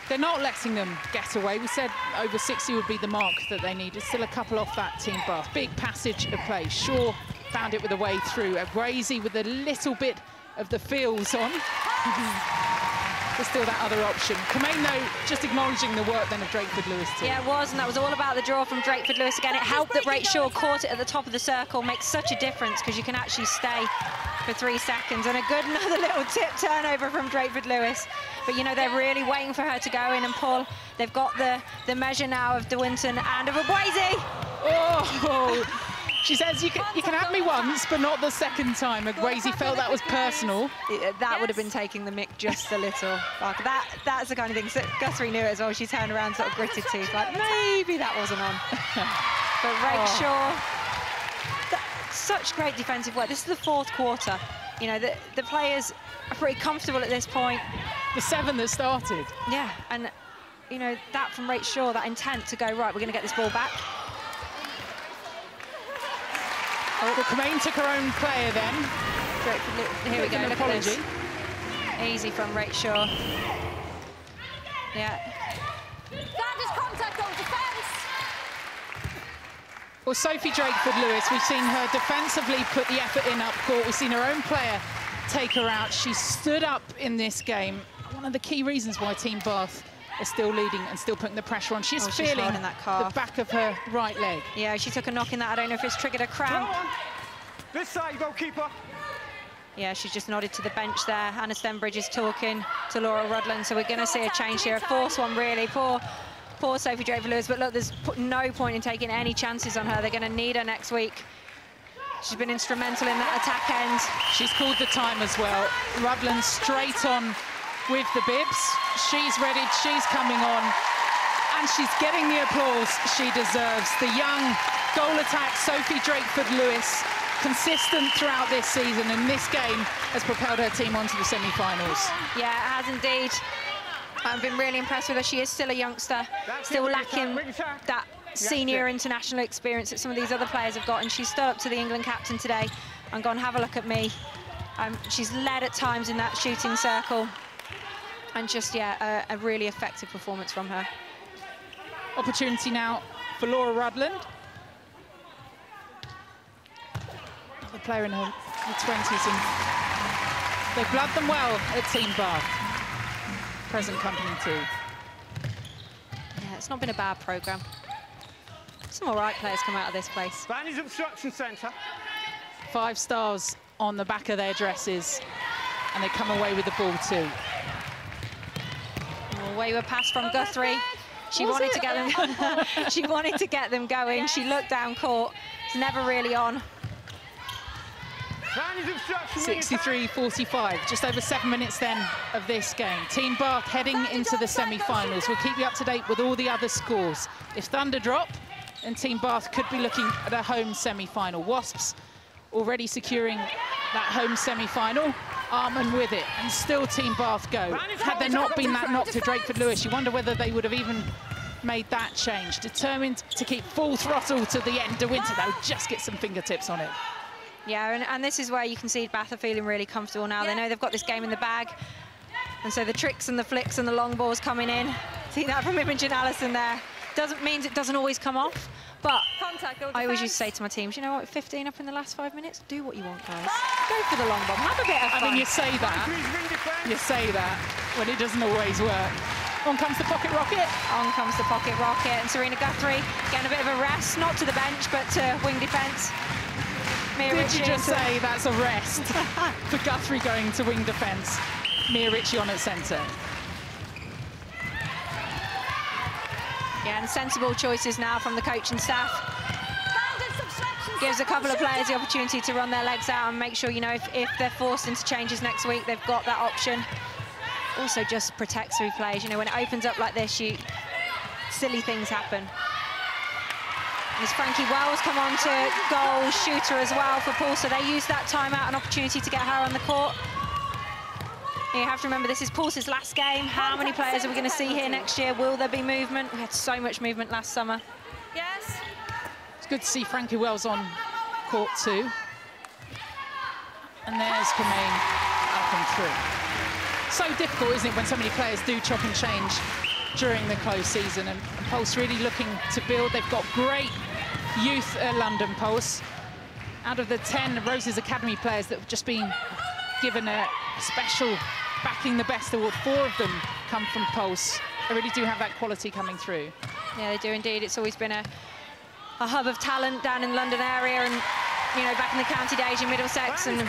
They're not letting them get away. We said over 60 would be the mark that they needed. Still a couple off that Team Bath. Big passage of play. Shaw found it with a way through. Brazy with a little bit of the feels on. There's still that other option. Kamain, though, just acknowledging the work then of Drakeford-Lewis too. Yeah, it was, and that was all about the draw from Drakeford-Lewis again. It helped that Rach Shaw caught it at the top of the circle. Makes such a difference because you can actually stay for 3 seconds. And a good another little tip turnover from Drakeford-Lewis. But, you know, they're really waiting for her to go in and pull. They've got the measure now of De Winton and of Boise. Oh! She says, you can have me once, but not the second time. Boise felt that was personal. That would have been taking the mick just a little. Like that's the kind of thing. So Guthrie knew it as well. She turned around, sort of gritted teeth, like maybe that wasn't on. But Rach Shaw, such great defensive work. This is the 4th quarter. You know, the players are pretty comfortable at this point. The 7 that started. Yeah, and you know that from Rach Shaw, that intent to go right. We're going to get this ball back. Well, Kamain took her own player then. Here we go, look at this. Easy from Rach Shaw. Yeah. Flanders contact on defence. Well, Sophie Drakeford-Lewis, we've seen her defensively put the effort in up court. We've seen her own player take her out. She stood up in this game. One of the key reasons why Team Bath are still leading and still putting the pressure on. She's feeling that calf. The back of her right leg. Yeah, she took a knock in that. I don't know if it's triggered a cramp. This side, goalkeeper. Yeah, she's just nodded to the bench there. Anna Stenbridge is talking to Laura Rudland, so we're going to see a change here. A forced one, really. Poor Sophie Drakeford-Lewis, but look, there's no point in taking any chances on her. They're going to need her next week. She's been instrumental in that attack end. She's called the time as well. Rudland straight on with the bibs. She's ready, she's coming on, and she's getting the applause she deserves. The young goal attack, Sophie Drakeford-Lewis, consistent throughout this season, and this game has propelled her team onto the semi-finals. Yeah, it has indeed. I've been really impressed with her. She is still a youngster, still lacking that senior international experience that some of these other players have got, and she's stood up to the England captain today and gone, have a look at me. She's led at times in that shooting circle. And just, yeah, a really effective performance from her. Opportunity now for Laura Rudland. The player in her 20s, and they blood them well at Team Bath. Present company too. Yeah, it's not been a bad programme. Some all right players come out of this place. Vantage Obstruction Centre. 5 stars on the back of their dresses, and they come away with the ball too. Away with a pass from Guthrie. She wanted to get them. She wanted to get them going. She looked down court. It's never really on. 63-45, just over 7 minutes then of this game. Team Bath heading into the semi-finals. We'll keep you up to date with all the other scores. If Thunder drop, then Team Bath could be looking at a home semi-final. Wasps already securing that home semi-final. Armand with it, and still Team Bath go. Had there not been that knock to Drakeford-Lewis, you wonder whether they would have even made that change. Determined to keep full throttle to the end. De Winton, though, just get some fingertips on it. Yeah, and this is where you can see Bath are feeling really comfortable now. They know they've got this game in the bag, and so the tricks and the flicks and the long balls coming in. See that from Imogen Allison there. Means it doesn't always come off. But I always used to say to my teams, you know what, 15 up in the last 5 minutes, do what you want, guys. Go for the long bomb, have a bit of fun. I mean, you say that when it doesn't always work. On comes the pocket rocket. On comes the pocket rocket, and Serena Guthrie getting a bit of a rest, not to the bench, but to wing defence. Did you just say that's a rest for Guthrie going to wing defence? Mia Ritchie on at centre. Yeah, and sensible choices now from the coach and staff. gives a couple of players the opportunity to run their legs out and make sure, you know, if they're forced into changes next week, they've got that option. Also just protects through plays. You know, when it opens up like this, silly things happen. As Frankie Wells come on to goal, shooter as well for Paul, so they use that timeout, an opportunity to get her on the court. You have to remember, this is Pulse's last game. How many players are we going to see here next year? Will there be movement? We had so much movement last summer. Yes. It's good to see Frankie Wells on court too. And there's Kamain up and through. So difficult, isn't it, when so many players do chop and change during the close season, and Pulse really looking to build. They've got great youth at London Pulse. Out of the 10 Roses Academy players that have just been given a special Backing the Best award, 4 of them come from Pulse. They really do have that quality coming through. Yeah, they do indeed. It's always been a hub of talent down in the London area, and you know, back in the county days in Middlesex, and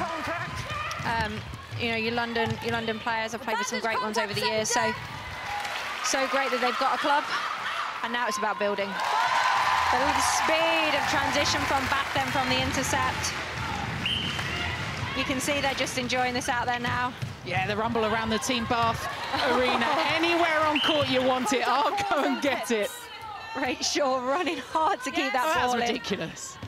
you know, your London players. I've played with some great ones over the years, so great that they've got a club, and now it's about building. But with the speed of transition from Bath, then from the intercept, you can see they're just enjoying this out there now. Yeah, the rumble around the Team Bath arena. Anywhere on court you want it, I'll go and get it. Rachel running hard to keep that ball in. That's ridiculous.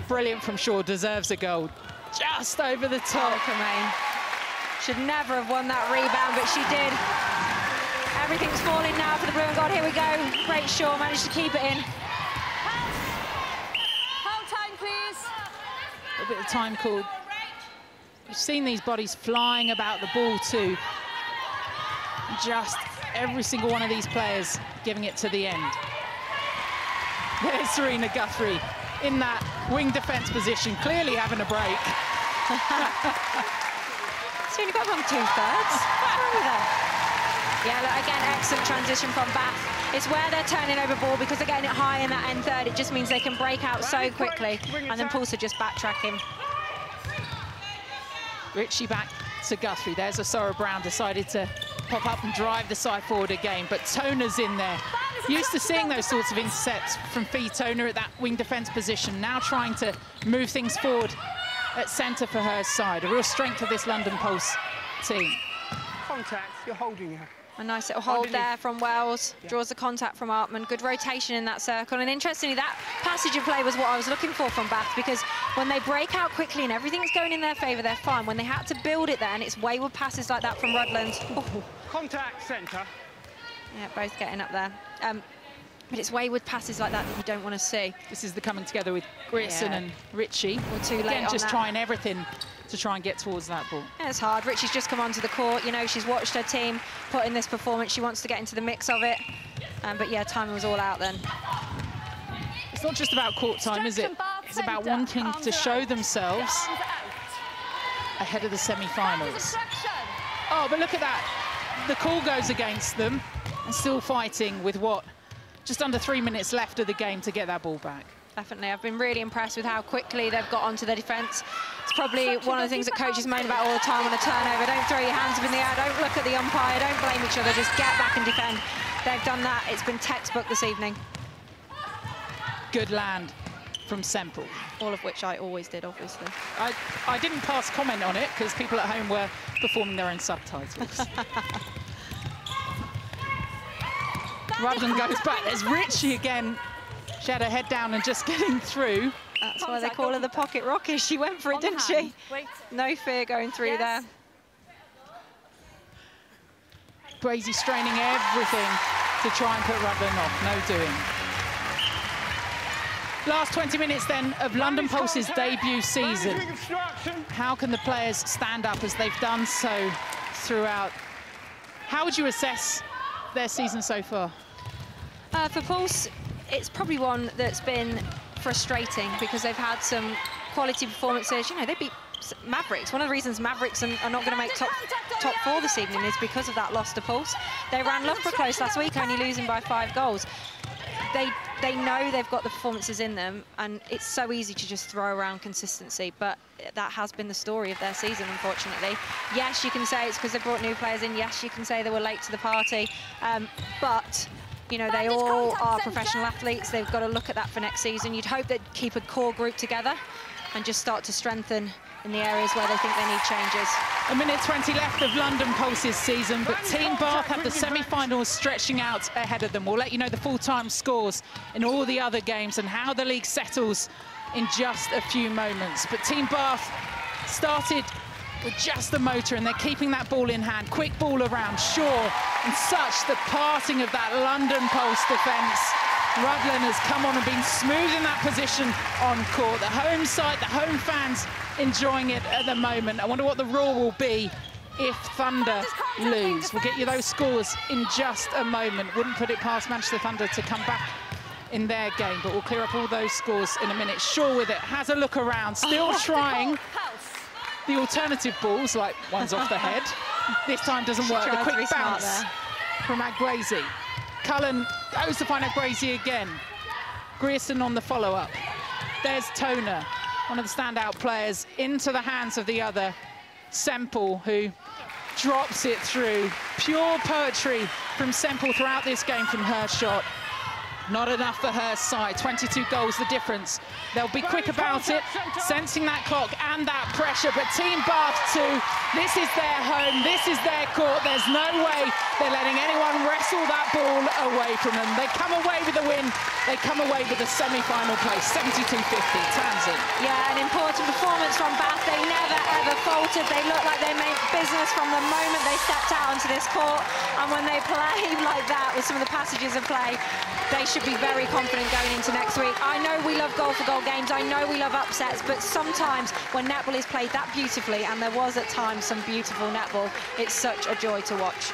Brilliant from Shaw, deserves a goal. Just over the top. Oh, Kamain. Should never have won that rebound, but she did. Everything's falling now for the Blue and Gold. Here we go. Great Shaw managed to keep it in. Hold time, please. A bit of time called. We've seen these bodies flying about the ball too. Just every single one of these players giving it to the end. There's Serena Guthrie in that wing defence position, clearly having a break. She's only got on 2/3. What's wrong with her? Yeah, look, again, excellent transition from Bath. It's where they're turning over ball, because they're getting it high in that end third. It just means they can break out so quickly, and then Pulse are just backtracking. Ritchie back to Guthrie. There's Asora Brown, decided to pop up and drive the side forward again, but Toner's in there. Used to seeing those sorts of intercepts from Fee Toner at that wing defence position, now trying to move things forward at centre for her side. A real strength of this London Pulse team. Contact, you're holding her. A nice little hold there from Wells, draws the contact from Artman. Good rotation in that circle, and interestingly, that passage of play was what I was looking for from Bath, because when they break out quickly and everything's going in their favour, they're fine. When they had to build it there, and it's wayward passes like that from Rudland. Oh. Contact centre. Yeah, both getting up there. But it's wayward passes like that that you don't want to see. This is the coming together with Gritson and Ritchie. Or too late. Again, just on trying everything to try and get towards that ball. Yeah, it's hard. Ritchie's just come onto the court. You know, she's watched her team put in this performance. She wants to get into the mix of it. But yeah, time was all out then. It's not just about court time, is it? It's about wanting to show themselves ahead of the semi-finals. Oh, but look at that. The call goes against them, and still fighting with what? Just under 3 minutes left of the game to get that ball back. Definitely. I've been really impressed with how quickly they've got onto their defence. It's probably one of the things that coaches moan about all the time on a turnover. Don't throw your hands up in the air, don't look at the umpire, don't blame each other, just get back and defend. They've done that. It's been textbook this evening. Good land from Semple. All of which I always did, obviously. I didn't pass comment on it because people at home were performing their own subtitles. Rudland goes back. There's Ritchie again. She had her head down and just getting through. That's why they call her the pocket rocket. She went for it, didn't she? No fear going through there. Brazy straining everything to try and put Rudland off. No doing. Last 20 minutes then of London Pulse's debut season. How can the players stand up as they've done so throughout? How would you assess their season so far? For Pulse, it's probably one that's been frustrating because they've had some quality performances. You know, they beat Mavericks. One of the reasons Mavericks are not going to make top 4 this evening is because of that loss to Pulse. They ran Loughborough close last week, only losing by 5 goals. They know they've got the performances in them, and it's so easy to just throw around consistency, but that has been the story of their season, unfortunately. Yes, you can say it's because they brought new players in. Yes, you can say they were late to the party, but You know, they all are professional athletes. They've got to look at that for next season. You'd hope they'd keep a core group together and just start to strengthen in the areas where they think they need changes. 1:20 left of London Pulse's season, but Team Bath have the semi-finals stretching out ahead of them. We'll let you know the full-time scores in all the other games and how the league settles in just a few moments. But Team Bath started with just the motor, and they're keeping that ball in hand. Quick ball around, Shaw, and such the parting of that London Pulse defence. Rudland has come on and been smooth in that position on court. The home side, the home fans enjoying it at the moment. I wonder what the roar will be if Thunder lose. We'll get you those scores in just a moment. Wouldn't put it past Manchester Thunder to come back in their game, but we'll clear up all those scores in a minute. Shaw with it, has a look around, still trying the alternative balls, like one's off the head. This time doesn't work. The quick bounce from Agbrazy. Cullen goes to find Agbrazy again. Grierson on the follow-up. There's Toner, one of the standout players, into the hands of the other, Semple, who drops it through. Pure poetry from Semple throughout this game from her shot. Not enough for her side. 22 goals the difference. They'll be quick about it, sensing that clock and that pressure. But Team Bath too, this is their home, this is their court. There's no way they're letting anyone wrestle that ball away from them. They come away with a win. They come away with a semi-final place, 72-50, Tamsin. Yeah, an important performance from Bath. They never, ever faltered. They look like they made business from the moment they stepped out onto this court. And when they play like that with some of the passages of play, they should be very confident going into next week. I know we love goal-for-goal games. I know we love upsets, but sometimes when netball is played that beautifully, and there was at times some beautiful netball, it's such a joy to watch.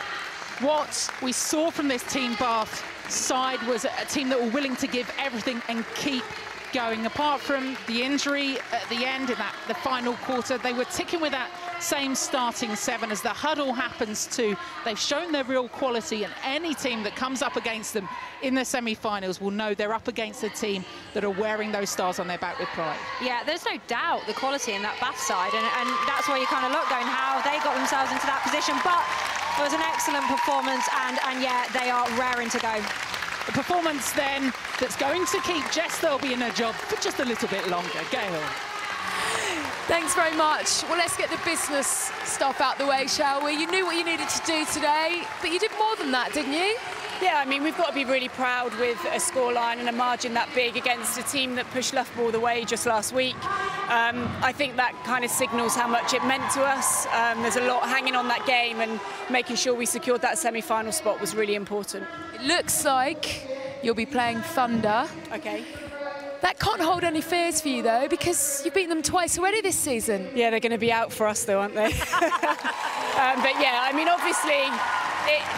What we saw from this Team Bath side was a team that were willing to give everything and keep going. Apart from the injury at the end in the final quarter, they were ticking with that same starting seven as the huddle happens too. They've shown their real quality, and any team that comes up against them in the semi-finals will know they're up against a team that are wearing those stars on their back with pride. Yeah, there's no doubt the quality in that Bath side, and that's where you kind of look going how they got themselves into that position. But it was an excellent performance, and yeah, they are raring to go. The performance then that's going to keep Jess Thirlby in her job for just a little bit longer. Gail. Thanks very much. Well, let's get the business stuff out the way, shall we? You knew what you needed to do today, but you did more than that, didn't you? Yeah, I mean, we've got to be really proud with a scoreline and a margin that big against a team that pushed Loughborough the way just last week. I think that kind of signals how much it meant to us. There's a lot hanging on that game, and making sure we secured that semi-final spot was really important. It looks like you'll be playing Thunder. Okay. That can't hold any fears for you, though, because you've beaten them twice already this season. Yeah, they're going to be out for us, though, aren't they? But yeah, I mean, obviously,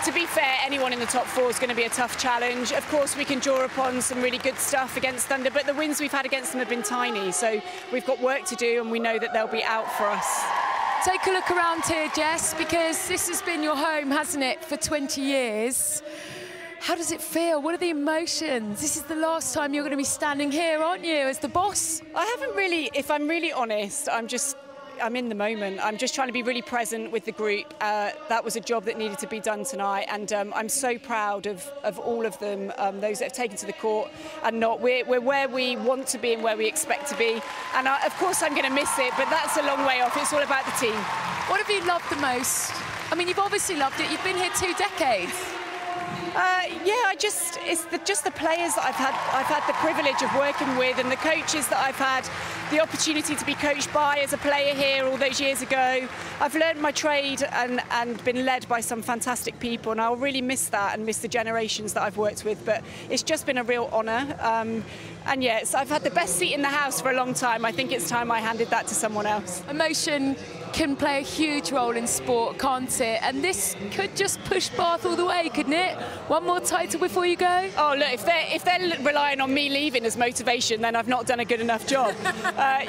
to be fair, anyone in the top four is going to be a tough challenge. Of course, we can draw upon some really good stuff against Thunder, but the wins we've had against them have been tiny. So we've got work to do, and we know that they'll be out for us. Take a look around here, Jess, because this has been your home, hasn't it, for 20 years. How does it feel? What are the emotions? This is the last time you're going to be standing here, aren't you, as the boss? I haven't really, if I'm really honest, I'm in the moment. I'm just trying to be really present with the group. That was a job that needed to be done tonight, and I'm so proud of all of them, those that have taken to the court and not. We're where we want to be and where we expect to be, and of course I'm going to miss it, but that's a long way off. It's all about the team. What have you loved the most? I mean, you've obviously loved it. You've been here 2 decades. Yeah, it's just the players that I've had the privilege of working with, and the coaches that I've had the opportunity to be coached by as a player here all those years ago. I've learned my trade and been led by some fantastic people, and I'll really miss that and miss the generations that I've worked with, but it's just been a real honour. And yes, I've had the best seat in the house for a long time. I think it's time I handed that to someone else. Emotion can play a huge role in sport, can't it? And this could just push Bath all the way, couldn't it? One more title before you go? Oh, look, if they're relying on me leaving as motivation, then I've not done a good enough job.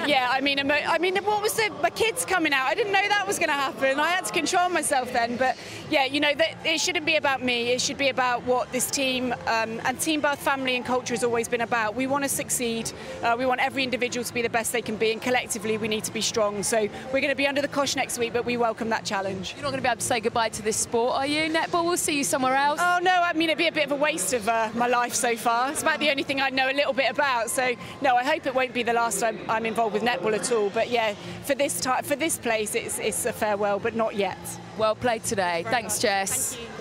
Yeah, I mean, what was my kids coming out? I didn't know that was going to happen. I had to control myself then. But yeah, you know, it shouldn't be about me. It should be about what this team and Team Bath family and culture has always been about. We want to succeed. We want every individual to be the best they can be, and collectively we need to be strong. So we're going to be under the cosh next week, but we welcome that challenge. You're not going to be able to say goodbye to this sport, are you? Netball, we'll see you somewhere else. Oh no, I mean, it'd be a bit of a waste of my life so far. It's about the only thing I know a little bit about. So, no, I hope it won't be the last time I'm involved with netball at all. But yeah, for this place, it's a farewell, but not yet. Well played today. Thanks, Jess. Thank you.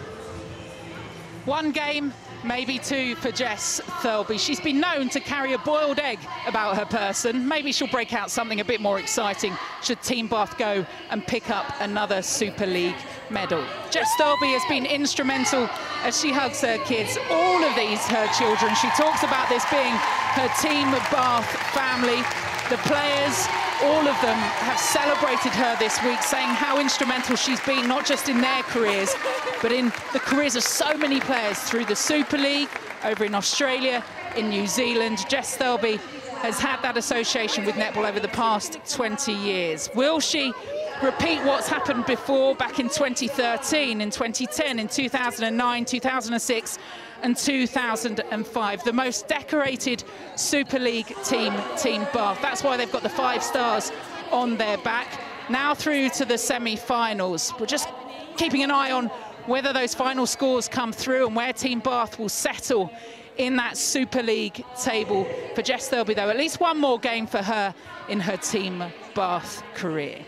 One game, maybe two for Jess Thirlby. She's been known to carry a boiled egg about her person. Maybe she'll break out something a bit more exciting should Team Bath go and pick up another Super League medal. Jess Thirlby has been instrumental as she hugs her kids, all of these her children. She talks about this being her Team Bath family. The players, all of them, have celebrated her this week, saying how instrumental she's been, not just in their careers, but in the careers of so many players through the Super League, over in Australia, in New Zealand. Jess Thirlby has had that association with netball over the past 20 years. Will she repeat what's happened before back in 2013, in 2010, in 2009, 2006, and 2005. The most decorated Super League team, Team Bath. That's why they've got the 5 stars on their back. Now through to the semi-finals. We're just keeping an eye on whether those final scores come through and where Team Bath will settle in that Super League table. For Jess Thirlby, though, at least one more game for her in her Team Bath career.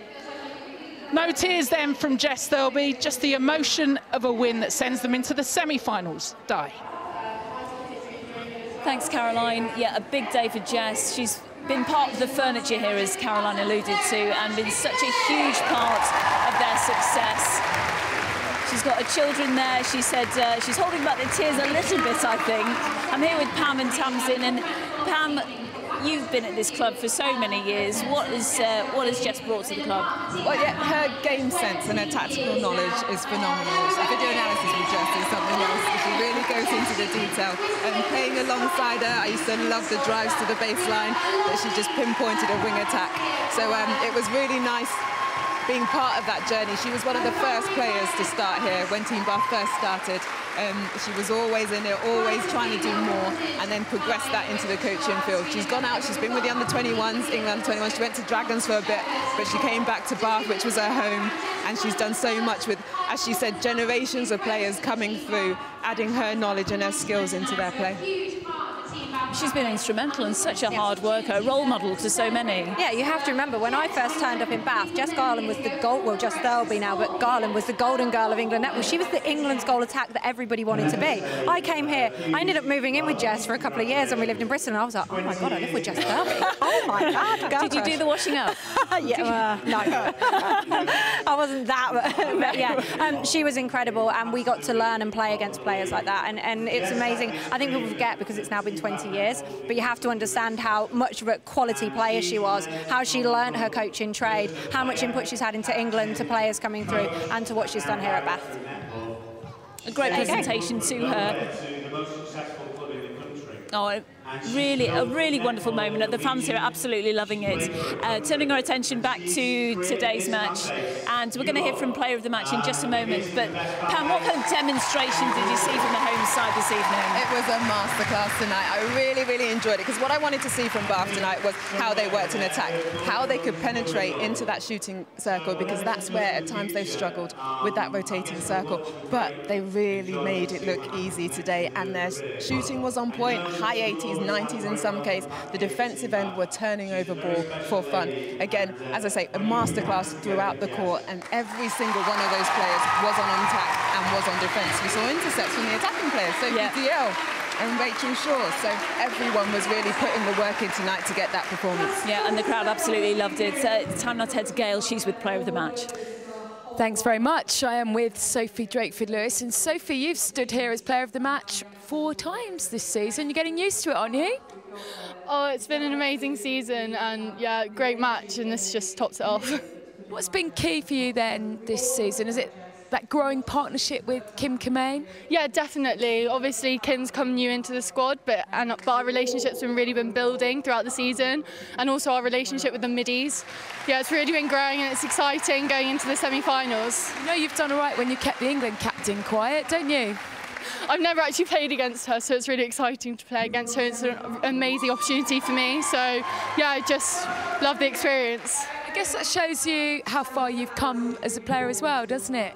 No tears then from Jess Thirlby, just the emotion of a win that sends them into the semi-finals. Di. Thanks, Caroline. Yeah, a big day for Jess. She's been part of the furniture here, as Caroline alluded to, and been such a huge part of their success. She's got her children there. She said she's holding back the tears a little bit, I think. I'm here with Pam and Tamsin, and Pam, you've been at this club for so many years. What has Jess brought to the club? Well, yeah, her game sense and her tactical knowledge is phenomenal. Video analysis with Jess is something else. She really goes into the detail. And playing alongside her, I used to love the drives to the baseline, that she just pinpointed a wing attack. So it was really nice being part of that journey. She was one of the first players to start here when Team Bath first started. She was always in it, always trying to do more, and then progress that into the coaching field. She's gone out, she's been with the under-21s, England under-21s. She went to Dragons for a bit, but she came back to Bath, which was her home, and she's done so much with, as she said, generations of players coming through, adding her knowledge and her skills into their play. She's been instrumental and such a hard worker, a role model to so many. Yeah, you have to remember, when I first turned up in Bath, Jess Garland was the Jess Thirlby now, but Garland was the golden girl of England netball. She was the England's goal attack that everybody wanted to be. I came here, I ended up moving in with Jess for a couple of years, and we lived in Bristol, and I was like, oh my God, I live with Jess Thirlby. Oh my God, girl Did you do the washing up? Yeah, no. I wasn't that, but yeah. She was incredible, and we got to learn and play against players like that, and it's amazing. I think people forget because it's now been 20 years, but you have to understand how much of a quality player she was, how she learnt her coaching trade, how much input she's had into England to players coming through, and to what she's done here at Bath. A great presentation to her. Oh, a really wonderful moment. The fans here are absolutely loving it. Turning our attention back to today's match, and we're going to hear from player of the match in just a moment. But Pam, what kind of demonstration did you see from the home side this evening? It was a masterclass tonight. I really enjoyed it, because what I wanted to see from Bath tonight was how they worked in attack, how they could penetrate into that shooting circle, because that's where at times they've struggled with that rotating circle. But they really made it look easy today, and their shooting was on point, high 80s, 90s in some case. The defensive end were turning over ball for fun. Again, as I say, a masterclass throughout the court, and every single one of those players was on attack and was on defense. We saw intercepts from the attacking players, Sophie Drake and Rachel Shaw. So everyone was really putting the work in tonight to get that performance. Yeah, and the crowd absolutely loved it. Time now to head to Gail. She's with player of the match. Thanks very much. I am with Sophie Drake Lewis, and Sophie, you've stood here as player of the match 4 times this season. You're getting used to it, aren't you? Oh, it's been an amazing season, and yeah, great match, and this just tops it off. What's been key for you then this season? Is it that growing partnership with Kim Kamain? Yeah, definitely. Obviously, Kim's come new into the squad, but our relationship's really been building throughout the season, and also our relationship with the middies. Yeah, it's really been growing, and it's exciting going into the semi-finals. You know you've done all right when you kept the England captain quiet, don't you? I've never actually played against her, so it's really exciting to play against her. It's an amazing opportunity for me, so yeah, I just love the experience. I guess that shows you how far you've come as a player as well, doesn't it?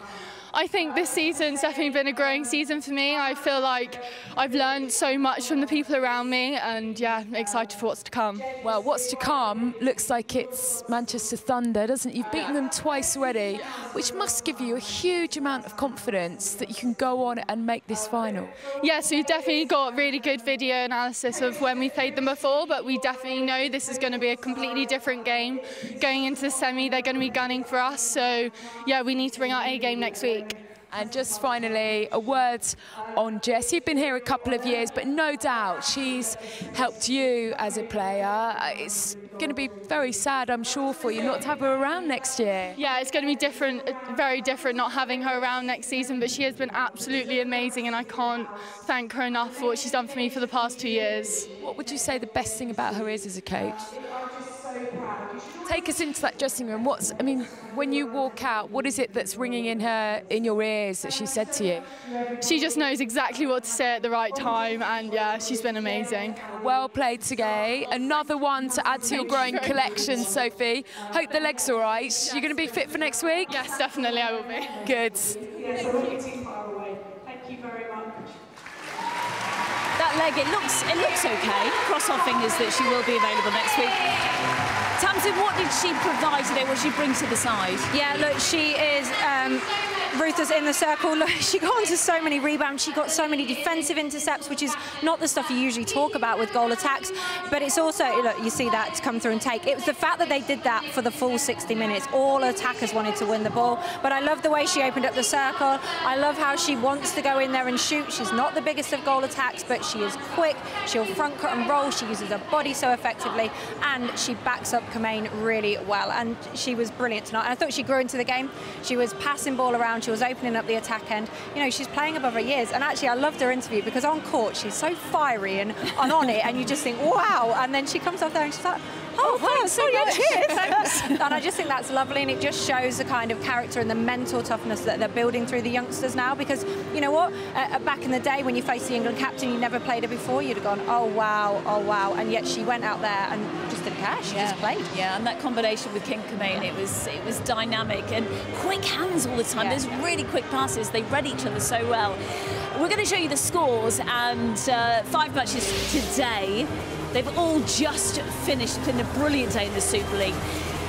I think this season's definitely been a growing season for me. I feel like I've learned so much from the people around me, and yeah, excited for what's to come. Well, what's to come looks like it's Manchester Thunder, doesn't it? You've beaten them twice already, which must give you a huge amount of confidence that you can go on and make this final. Yes, we've definitely got really good video analysis of when we played them before, but we definitely know this is going to be a completely different game. Going into the semi, they're going to be gunning for us, so yeah, we need to bring our A game next week. And just finally, a word on Jess. You've been here a couple of years, but no doubt she's helped you as a player. It's going to be very sad, I'm sure, for you not to have her around next year. Yeah, it's going to be different, very different not having her around next season, but she has been absolutely amazing, and I can't thank her enough for what she's done for me for the past 2 years. What would you say the best thing about her is as a coach? Take us into that dressing room. I mean, when you walk out, what is it that's ringing in your ears that she said to you? She just knows exactly what to say at the right time, and yeah, she's been amazing. Well played today. Another one to add to your growing collection, Sophie. Hope the leg's all right. You're going to be fit for next week? Yes, definitely I will be. Good. Thank you very much. That leg, it looks okay. Cross our fingers that she will be available next week. Tamsin, what did she provide today? What did she bring to the side? Yeah, look, she is ruthless in the circle. Look, she got onto so many rebounds. She got so many defensive intercepts, which is not the stuff you usually talk about with goal attacks. But it's also, look, you see that come through and take. It was the fact that they did that for the full 60 minutes. All attackers wanted to win the ball. But I love the way she opened up the circle. I love how she wants to go in there and shoot. She's not the biggest of goal attacks, but she is quick. She'll front cut and roll. She uses her body so effectively, and she backs up Kamain really well. And she was brilliant tonight. And I thought she grew into the game. She was passing ball around. She was opening up the attack end. You know, she's playing above her years. And actually, I loved her interview because on court, she's so fiery and on it, and you just think, wow. And then she comes off there and she's like, oh, thanks so much. Cheers. And I just think that's lovely, and it just shows the kind of character and the mental toughness that they're building through the youngsters now. Because you know what, back in the day when you faced the England captain, you never played her before, you'd have gone, oh wow, and yet she went out there and just didn't care. She just played. Yeah, and that combination with King Kamain, it was dynamic and quick hands all the time. There's really quick passes. They read each other so well. We're going to show you the scores and 5 matches today. They've all just finished. It's been a brilliant day in the Super League.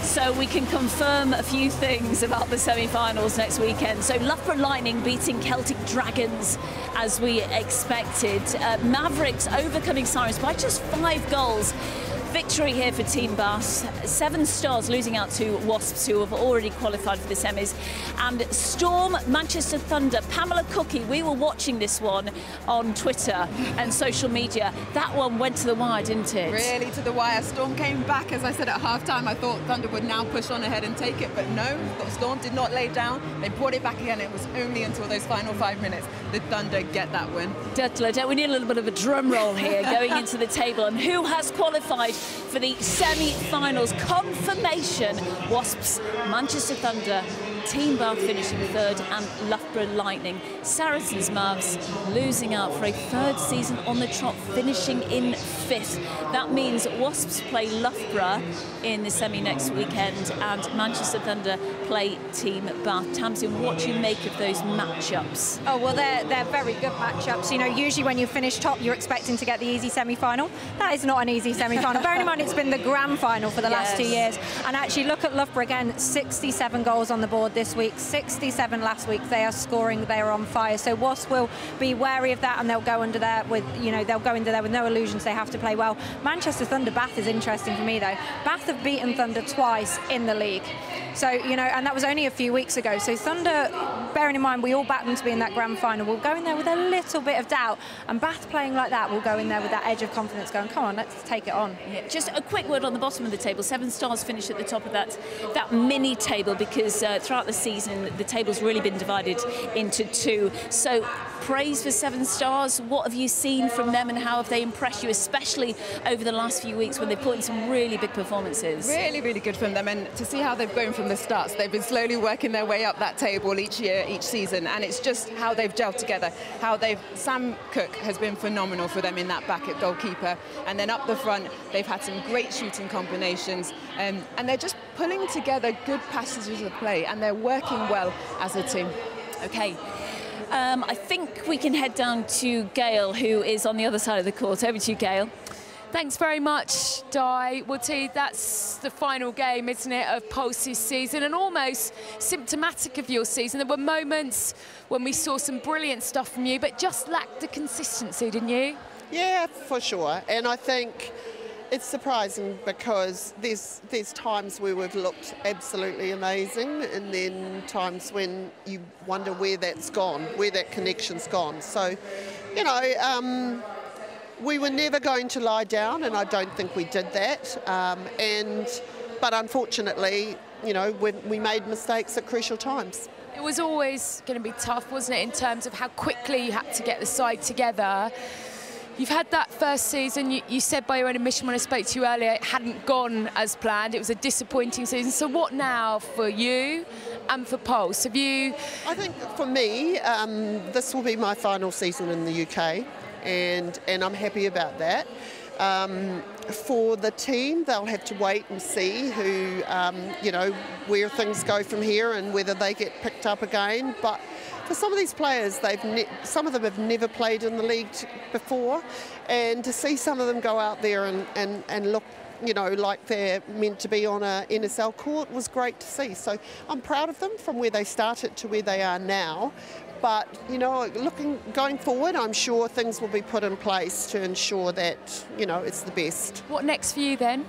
So we can confirm a few things about the semi-finals next weekend. So Loughborough Lightning beating Celtic Dragons as we expected. Mavericks overcoming Sirens by just 5 goals. Victory here for Team Bath. 7 Stars losing out to Wasps, who have already qualified for the semis. And Storm, Manchester Thunder. Pamela Cookie, we were watching this one on Twitter and social media. That one went to the wire, didn't it? Really to the wire. Storm came back, as I said at half-time. I thought Thunder would now push on ahead and take it, but no, Storm did not lay down. They brought it back again. It was only until those final 5 minutes that Thunder get that win. We need a little bit of a drum roll here going into the table. And who has qualified for the semi-finals? Confirmation: Wasps, Manchester Thunder, Team Bath finishing 3rd, and Loughborough Lightning. Saracens Mavs losing out for a 3rd season on the trot, finishing in 5th. That means Wasps play Loughborough in the semi next weekend, and Manchester Thunder play Team Bath. Tamsin, what do you make of those matchups? Oh, well, they're very good matchups. You know, usually when you finish top, you're expecting to get the easy semi-final. That is not an easy semi-final. Bearing in mind, it's been the grand final for the last 2 years. And actually, look at Loughborough again, 67 goals on the board this week, 67 last week. They are scoring, they are on fire. So Wasps will be wary of that, and they'll go under there with, you know, they'll go into there with no illusions. They have to play well. Manchester Thunder, Bath is interesting for me though. Bath have beaten Thunder twice in the league. So, you know, and that was only a few weeks ago. So Thunder, bearing in mind we all backed them to be in that grand final, will go in there with a little bit of doubt. And Bath playing like that will go in there with that edge of confidence going, come on, let's take it on. Yeah. Just a quick word on the bottom of the table. 7 Stars finish at the top of that mini table, because throughout the season the table's really been divided into 2. So praise for 7 Stars. What have you seen from them, and how have they impressed you, especially over the last few weeks when they've put in some really big performances? Really, really good from them, and to see how they've grown from the starts. They've been slowly working their way up that table each year, each season, and it's just how they've gelled together. Sam Cook has been phenomenal for them in that back at goalkeeper, and then up the front they've had some great shooting combinations, and they're just pulling together good passages of play, and they're working well as a team. Okay. I think we can head down to Gail, who is on the other side of the court. Over to you, Gail. Thanks very much, Di. Well, T, that's the final game, isn't it, of Pulse's season, and almost symptomatic of your season. There were moments when we saw some brilliant stuff from you, but just lacked the consistency, didn't you? Yeah, for sure. And I think it's surprising because there's times where we've looked absolutely amazing, and then times when you wonder where that's gone, where that connection's gone. So, you know, we were never going to lie down, and I don't think we did that. But unfortunately, you know, we made mistakes at crucial times. It was always going to be tough, wasn't it, in terms of how quickly you had to get the side together. You've had that first season, you said by your own admission when I spoke to you earlier, it hadn't gone as planned. It was a disappointing season. So what now for you and for Pulse? Have you... I think for me, this will be my final season in the UK, and I'm happy about that. For the team, they'll have to wait and see who, you know, where things go from here and whether they get picked up again. But for some of these players, some of them have never played in the league before, and to see some of them go out there and look, you know, like they're meant to be on a NSL court was great to see. So I'm proud of them from where they started to where they are now. But, you know, going forward, I'm sure things will be put in place to ensure that, you know, it's the best. What next for you then?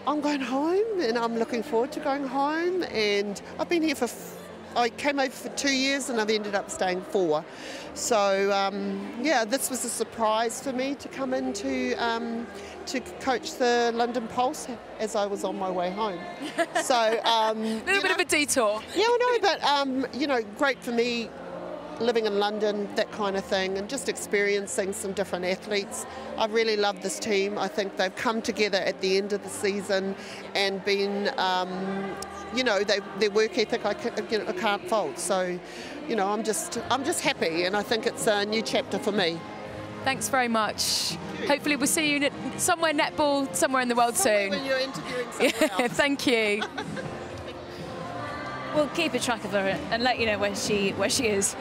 I'm going home, and I'm looking forward to going home. And I've been here I came over for 2 years, and I've ended up staying 4. So, yeah, this was a surprise for me to come in to coach the London Pulse as I was on my way home. So, a little bit of a detour. Yeah, I know, but, you know, great for me. Living in London, that kind of thing, and just experiencing some different athletes. I really love this team. I think they've come together at the end of the season and been, you know, their work ethic I can't fault. So, you know, I'm just happy, and I think it's a new chapter for me. Thanks very much. Hopefully we'll see you somewhere netball, somewhere in the world soon. When you're interviewing someone else. Thank you. We'll keep a track of her and let you know where she is.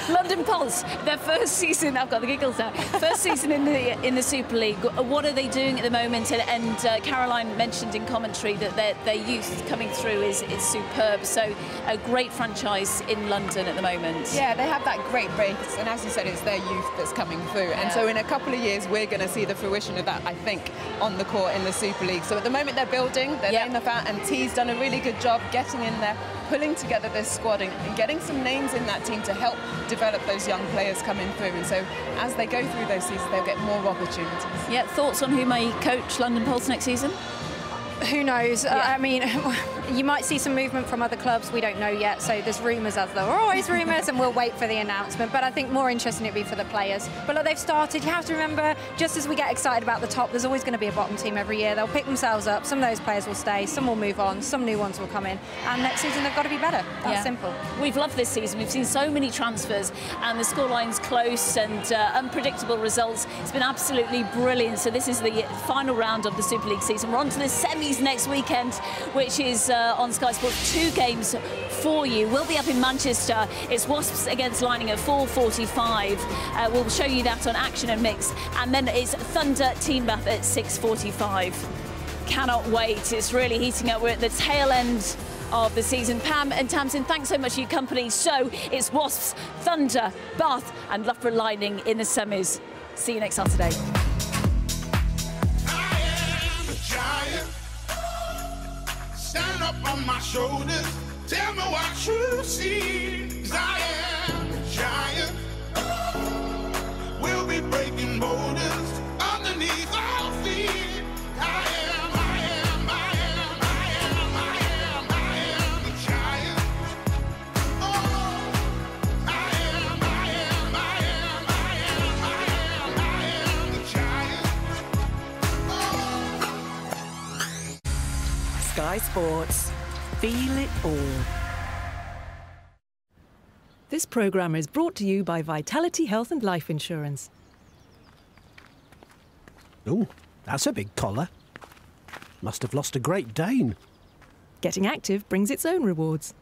London Pulse, their first season, I've got the giggles now, first season in the Super League. What are they doing at the moment? And Caroline mentioned in commentary that their youth coming through is superb. So a great franchise in London at the moment. Yeah, they have that great base, and as you said, it's their youth that's coming through. And so in a couple of years, we're going to see the fruition of that, I think, on the court in the Super League. So at the moment, they're building, they're laying the fat, and T's done a really good job getting in there, pulling together this squad and getting some names in that team to help develop those young players coming through. And so as they go through those seasons, they'll get more opportunities. Yeah, thoughts on who may coach London Pulse next season? Who knows? I mean, you might see some movement from other clubs. We don't know yet. So there's rumours, as there are always rumours, and we'll wait for the announcement. But I think more interesting it'd be for the players. But look, they've started. You have to remember, just as we get excited about the top, there's always going to be a bottom team every year. They'll pick themselves up. Some of those players will stay. Some will move on. Some new ones will come in. And next season, they've got to be better. That's simple. We've loved this season. We've seen so many transfers, and the scoreline's close and unpredictable results. It's been absolutely brilliant. So this is the final round of the Super League season. We're on to the semis next weekend, which is on Sky Sports. 2 games for you. We'll be up in Manchester. It's Wasps against Lightning at 4:45. We'll show you that on Action and Mix. And then it's Thunder Team Bath at 6:45. Cannot wait. It's really heating up. We're at the tail end of the season. Pam and Tamsin, thanks so much for your company. So it's Wasps, Thunder, Bath and Loughborough Lightning in the semis. See you next Saturday. Stand up on my shoulders, tell me what you see. 'Cause I am a giant. We'll be breaking borders underneath our feet. I am a giant. Oh, I am a giant. Sky Sports. Feel it all. This programme is brought to you by Vitality Health and Life Insurance. Oh, that's a big collar. Must have lost a Great Dane. Getting active brings its own rewards.